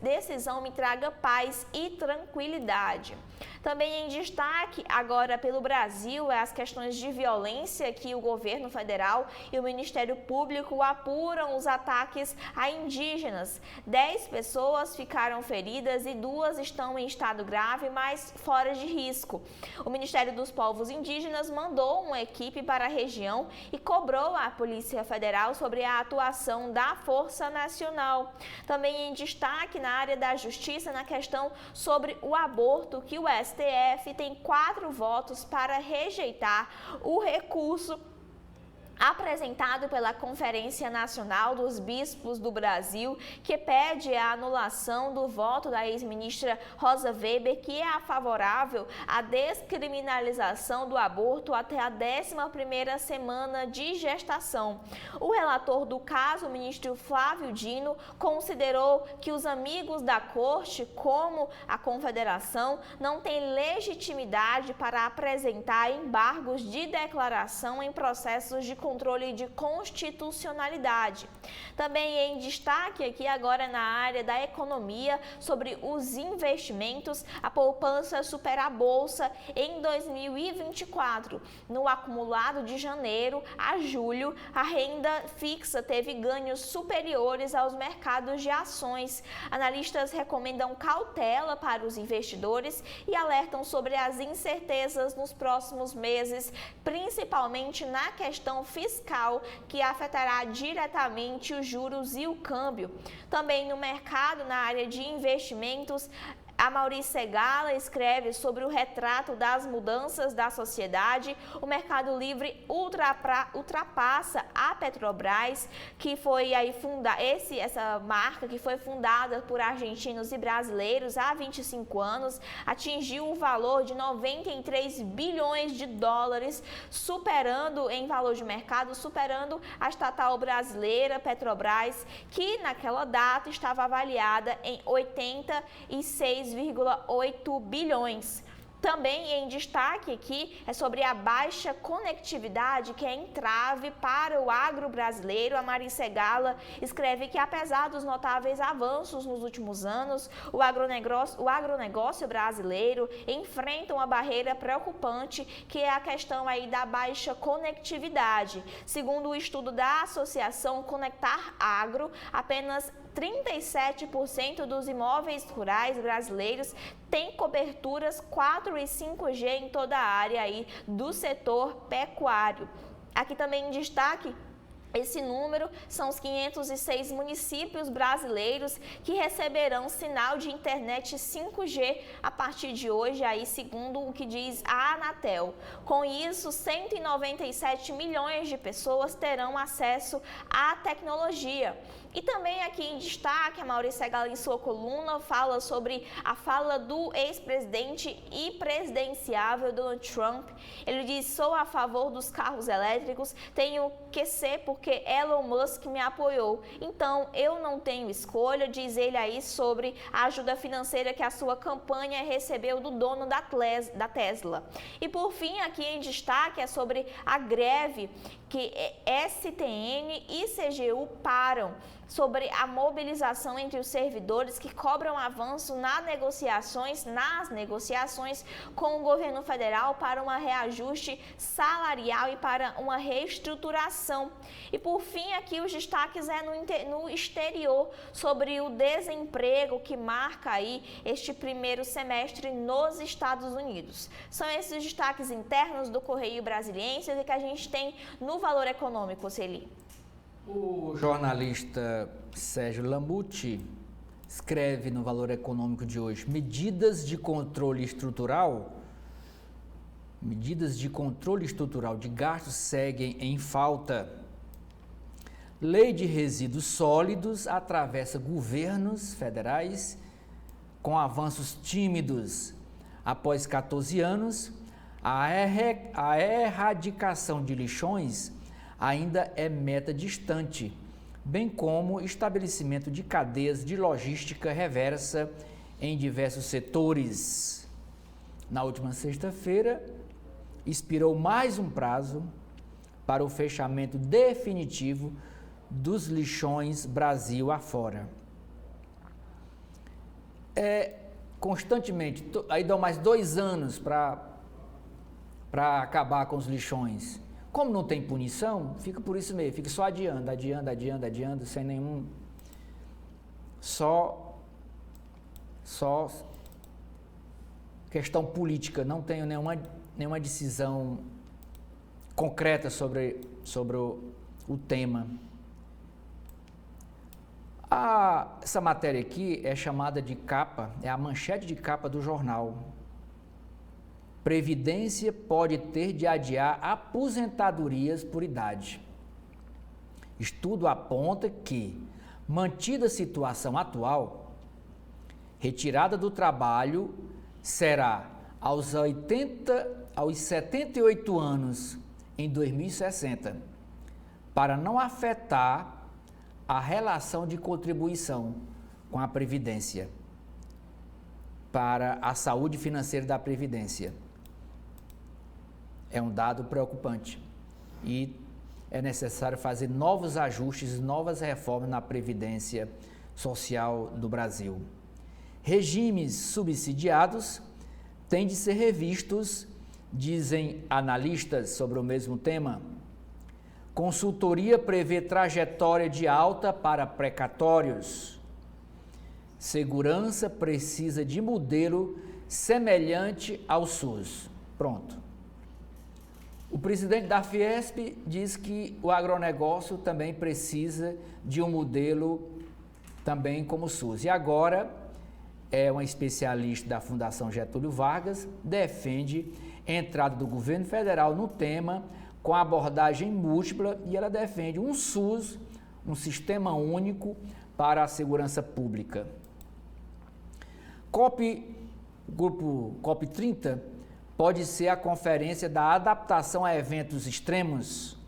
decisão me traga paz e tranquilidade. Também em destaque, agora pelo Brasil, as questões de violência que o governo federal e o Ministério Público apuram os ataques a indígenas. 10 pessoas ficaram feridas e 2 estão em estado grave, mas fora de risco. O Ministério dos Povos Indígenas mandou uma equipe para a região e cobrou a Polícia Federal sobre a atuação da Força Nacional. Também em destaque na área da justiça, na questão sobre o aborto, que o STF tem 4 votos para rejeitar o recurso apresentado pela Conferência Nacional dos Bispos do Brasil, que pede a anulação do voto da ex-ministra Rosa Weber, que é favorável à descriminalização do aborto até a 11ª semana de gestação. O relator do caso, o ministro Flávio Dino, considerou que os amigos da Corte, como a Confederação, não têm legitimidade para apresentar embargos de declaração em processos de controle de constitucionalidade. Também em destaque aqui agora na área da economia, sobre os investimentos, a poupança supera a bolsa em 2024. No acumulado de janeiro a julho, a renda fixa teve ganhos superiores aos mercados de ações. Analistas recomendam cautela para os investidores e alertam sobre as incertezas nos próximos meses, principalmente na questão fiscal, que afetará diretamente os juros e o câmbio. Também no mercado, na área de investimentos, a Maurício Segala escreve sobre o retrato das mudanças da sociedade. O Mercado Livre ultrapassa a Petrobras, que foi aí essa marca que foi fundada por argentinos e brasileiros há 25 anos, atingiu o valor de 93 bilhões de dólares, superando em valor de mercado, superando a estatal brasileira Petrobras, que naquela data estava avaliada em 86,8 bilhões. Também em destaque aqui é sobre a baixa conectividade, que é entrave para o agro brasileiro. A Mari Segala escreve que, apesar dos notáveis avanços nos últimos anos, o agronegócio brasileiro enfrenta uma barreira preocupante, que é a questão aí da baixa conectividade. Segundo o estudo da Associação Conectar Agro, apenas 37% dos imóveis rurais brasileiros têm coberturas 4 e 5G em toda a área aí do setor pecuário. Aqui também em destaque, esse número são os 506 municípios brasileiros que receberão sinal de internet 5G a partir de hoje, aí segundo o que diz a Anatel. Com isso, 197 milhões de pessoas terão acesso à tecnologia. E também aqui em destaque, a Maurício Segala, em sua coluna, fala sobre a fala do ex-presidente e presidenciável Donald Trump. Ele diz: sou a favor dos carros elétricos, tenho que ser porque Elon Musk me apoiou. Então, eu não tenho escolha, diz ele aí sobre a ajuda financeira que a sua campanha recebeu do dono da Tesla. E por fim, aqui em destaque é sobre a greve que STN e CGU param, sobre a mobilização entre os servidores que cobram avanço nas negociações com o governo federal para um reajuste salarial e para uma reestruturação. E por fim, aqui os destaques no exterior, sobre o desemprego que marca aí este primeiro semestre nos Estados Unidos. São esses os destaques internos do Correio Brasiliense que a gente tem no Valor Econômico, Celi. O jornalista Sérgio Lambuti escreve no Valor Econômico de hoje: medidas de controle estrutural de gastos seguem em falta. Lei de resíduos sólidos atravessa governos federais com avanços tímidos. Após 14 anos, a erradicação de lixões ainda é meta distante, bem como estabelecimento de cadeias de logística reversa em diversos setores. Na última sexta-feira, expirou mais um prazo para o fechamento definitivo dos lixões Brasil afora. Constantemente, aí dão mais 2 anos para acabar com os lixões. Como não tem punição, fica por isso mesmo, fica só adiando, sem nenhum... Só questão política, não tenho nenhuma decisão concreta sobre o tema. Essa matéria aqui é chamada de capa, é a manchete de capa do jornal. Previdência pode ter de adiar aposentadorias por idade. Estudo aponta que, mantida a situação atual, retirada do trabalho será aos 78 anos em 2060, para não afetar a relação de contribuição com a Previdência para a saúde financeira da Previdência. É um dado preocupante e é necessário fazer novos ajustes, novas reformas na Previdência Social do Brasil. Regimes subsidiados têm de ser revistos, dizem analistas sobre o mesmo tema. Consultoria prevê trajetória de alta para precatórios. Segurança precisa de modelo semelhante ao SUS. Pronto. O presidente da Fiesp diz que o agronegócio também precisa de um modelo também como o SUS. E agora, uma especialista da Fundação Getúlio Vargas defende a entrada do governo federal no tema com abordagem múltipla e ela defende um SUS, um sistema único para a segurança pública. Grupo COP30 pode ser a conferência da adaptação a eventos extremos.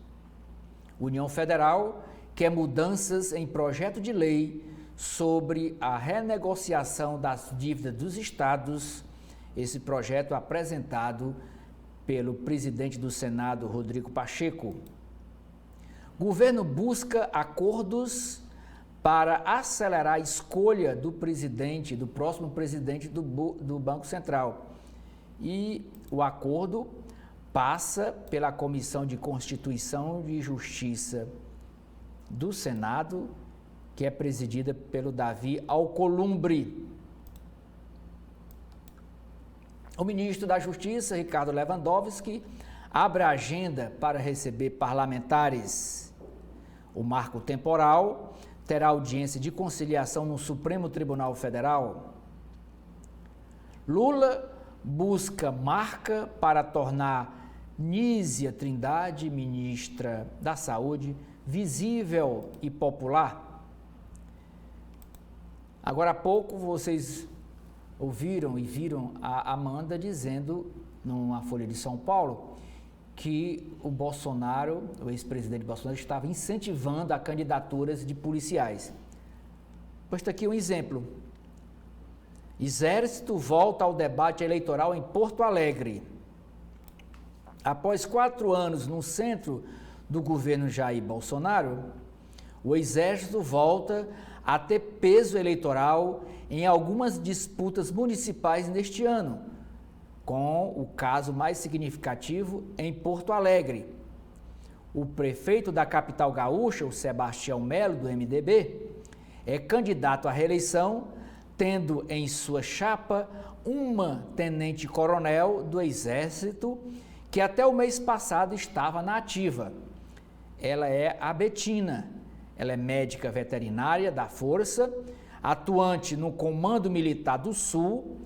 União Federal quer mudanças em projeto de lei sobre a renegociação das dívidas dos estados, esse projeto apresentado pelo presidente do Senado, Rodrigo Pacheco. Governo busca acordos para acelerar a escolha do próximo presidente do Banco Central. E o acordo passa pela Comissão de Constituição e Justiça do Senado, que é presidida pelo Davi Alcolumbre. O ministro da Justiça, Ricardo Lewandowski, abre a agenda para receber parlamentares. O marco temporal terá audiência de conciliação no Supremo Tribunal Federal. Lula busca marca para tornar Nízia Trindade, ministra da Saúde, visível e popular. Agora há pouco vocês ouviram e viram a Amanda dizendo, numa Folha de São Paulo, que o Bolsonaro, o ex-presidente Bolsonaro, estava incentivando a candidaturas de policiais. Pois está aqui um exemplo. Exército volta ao debate eleitoral em Porto Alegre. Após 4 anos no centro do governo Jair Bolsonaro, o Exército volta a ter peso eleitoral em algumas disputas municipais neste ano, com o caso mais significativo em Porto Alegre. O prefeito da capital gaúcha, o Sebastião Melo, do MDB, é candidato à reeleição, tendo em sua chapa uma tenente-coronel do Exército, que até o mês passado estava na ativa. Ela é a Betina. Ela é médica veterinária da Força, atuante no Comando Militar do Sul,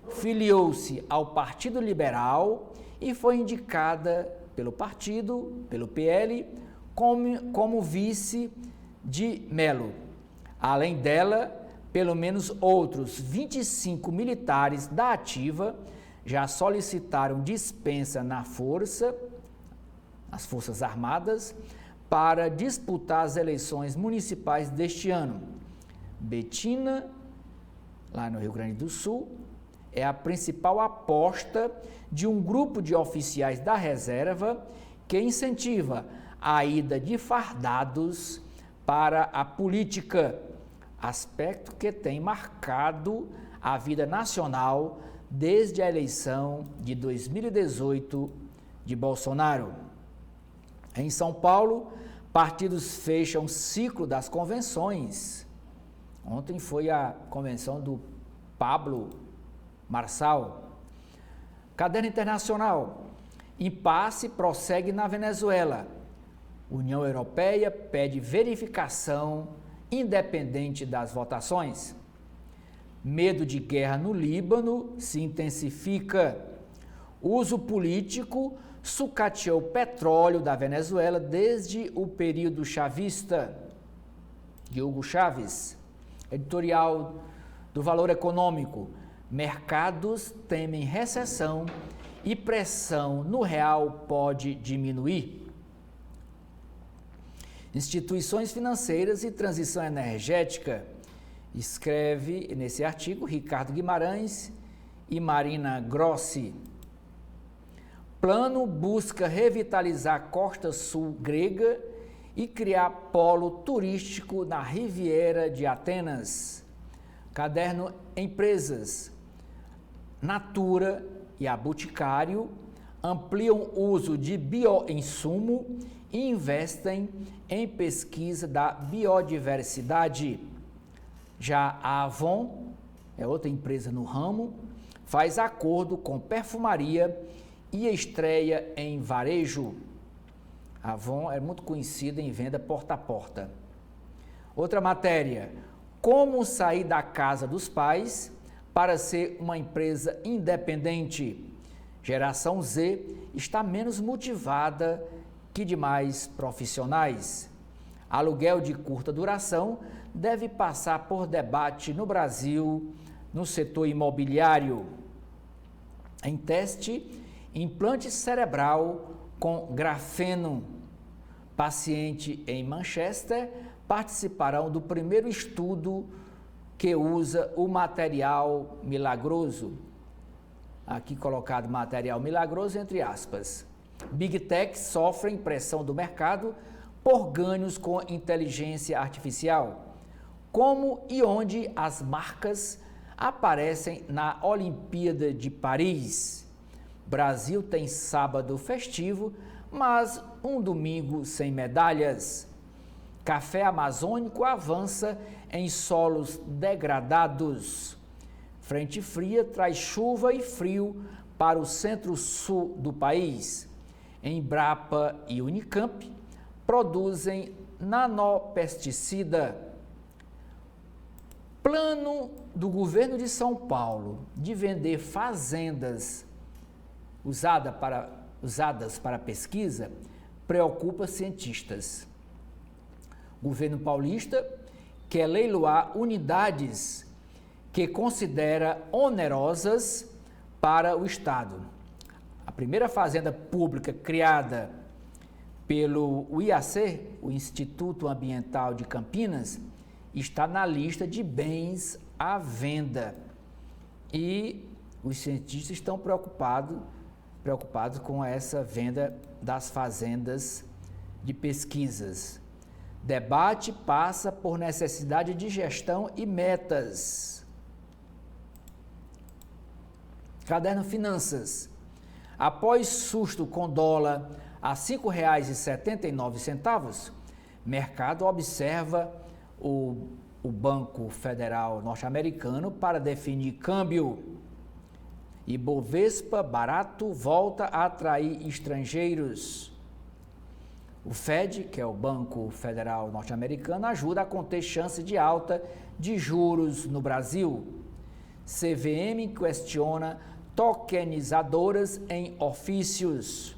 filiou-se ao Partido Liberal e foi indicada pelo partido, pelo PL, como vice de Melo. Além dela, pelo menos outros 25 militares da ativa já solicitaram dispensa na Força, as Forças Armadas, para disputar as eleições municipais deste ano. Betina, lá no Rio Grande do Sul, é a principal aposta de um grupo de oficiais da reserva que incentiva a ida de fardados para a política, aspecto que tem marcado a vida nacional desde a eleição de 2018 de Bolsonaro. Em São Paulo, partidos fecham o ciclo das convenções. Ontem foi a convenção do Pablo Marçal. Caderno internacional. Impasse prossegue na Venezuela. União Europeia pede verificação independente das votações. Medo de guerra no Líbano se intensifica. Uso político sucateou o petróleo da Venezuela desde o período chavista de Hugo Chávez. Editorial do Valor Econômico. Mercados temem recessão e pressão no real pode diminuir. Instituições financeiras e transição energética. Escreve nesse artigo Ricardo Guimarães e Marina Grossi. Plano busca revitalizar a costa sul grega e criar polo turístico na Riviera de Atenas. Caderno Empresas. Natura e a Boticário ampliam o uso de bioinsumo e investem em pesquisa da biodiversidade. Já a Avon, é outra empresa no ramo, faz acordo com perfumaria e estreia em varejo. A Avon é muito conhecida em venda porta a porta. Outra matéria, como sair da casa dos pais para ser uma empresa independente. Geração Z está menos motivada que demais profissionais. Aluguel de curta duração deve passar por debate no Brasil, no setor imobiliário. Em teste, implante cerebral com grafeno. Paciente em Manchester participarão do primeiro estudo que usa o material milagroso. Aqui colocado material milagroso entre aspas. Big Tech sofrem pressão do mercado por ganhos com inteligência artificial. Como e onde as marcas aparecem na Olimpíada de Paris. Brasil tem sábado festivo, mas um domingo sem medalhas. Café amazônico avança em solos degradados. Frente fria traz chuva e frio para o centro-sul do país. Embrapa e Unicamp produzem nanopesticida. Plano do governo de São Paulo de vender fazendas usadas para pesquisa preocupa cientistas. O governo paulista quer leiloar unidades que considera onerosas para o Estado. A primeira fazenda pública criada pelo IAC, o Instituto Ambiental de Campinas, está na lista de bens à venda. E os cientistas estão preocupados com essa venda das fazendas de pesquisas. Debate passa por necessidade de gestão e metas. Caderno Finanças. Após susto com dólar a R$ 5,79, mercado observa o Banco Federal norte-americano para definir câmbio. Ibovespa barato volta a atrair estrangeiros. O Fed, que é o Banco Federal norte-americano, ajuda a conter chance de alta de juros no Brasil. CVM questiona tokenizadoras em ofícios.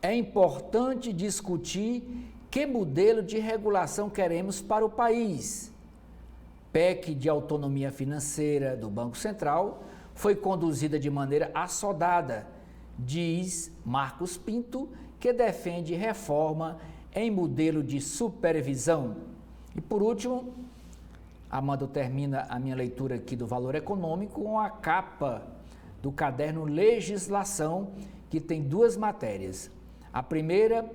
É importante discutir que modelo de regulação queremos para o país. PEC de autonomia financeira do Banco Central foi conduzida de maneira assodada, diz Marcos Pinto, que defende reforma em modelo de supervisão. E por último, Amanda termina a minha leitura aqui do Valor Econômico com a capa do caderno Legislação, que tem duas matérias. A primeira,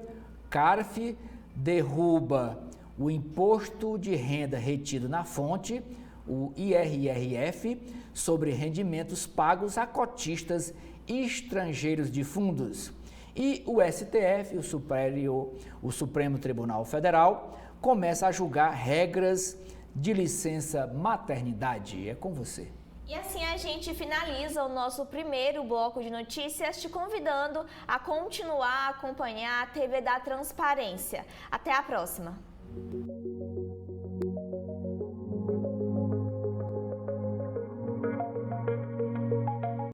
CARF derruba o imposto de renda retido na fonte, o IRRF, sobre rendimentos pagos a cotistas estrangeiros de fundos. E o STF, o Supremo Tribunal Federal, começa a julgar regras de licença maternidade. É com você. E assim a gente finaliza o nosso primeiro bloco de notícias, te convidando a continuar a acompanhar a TV da Transparência. Até a próxima!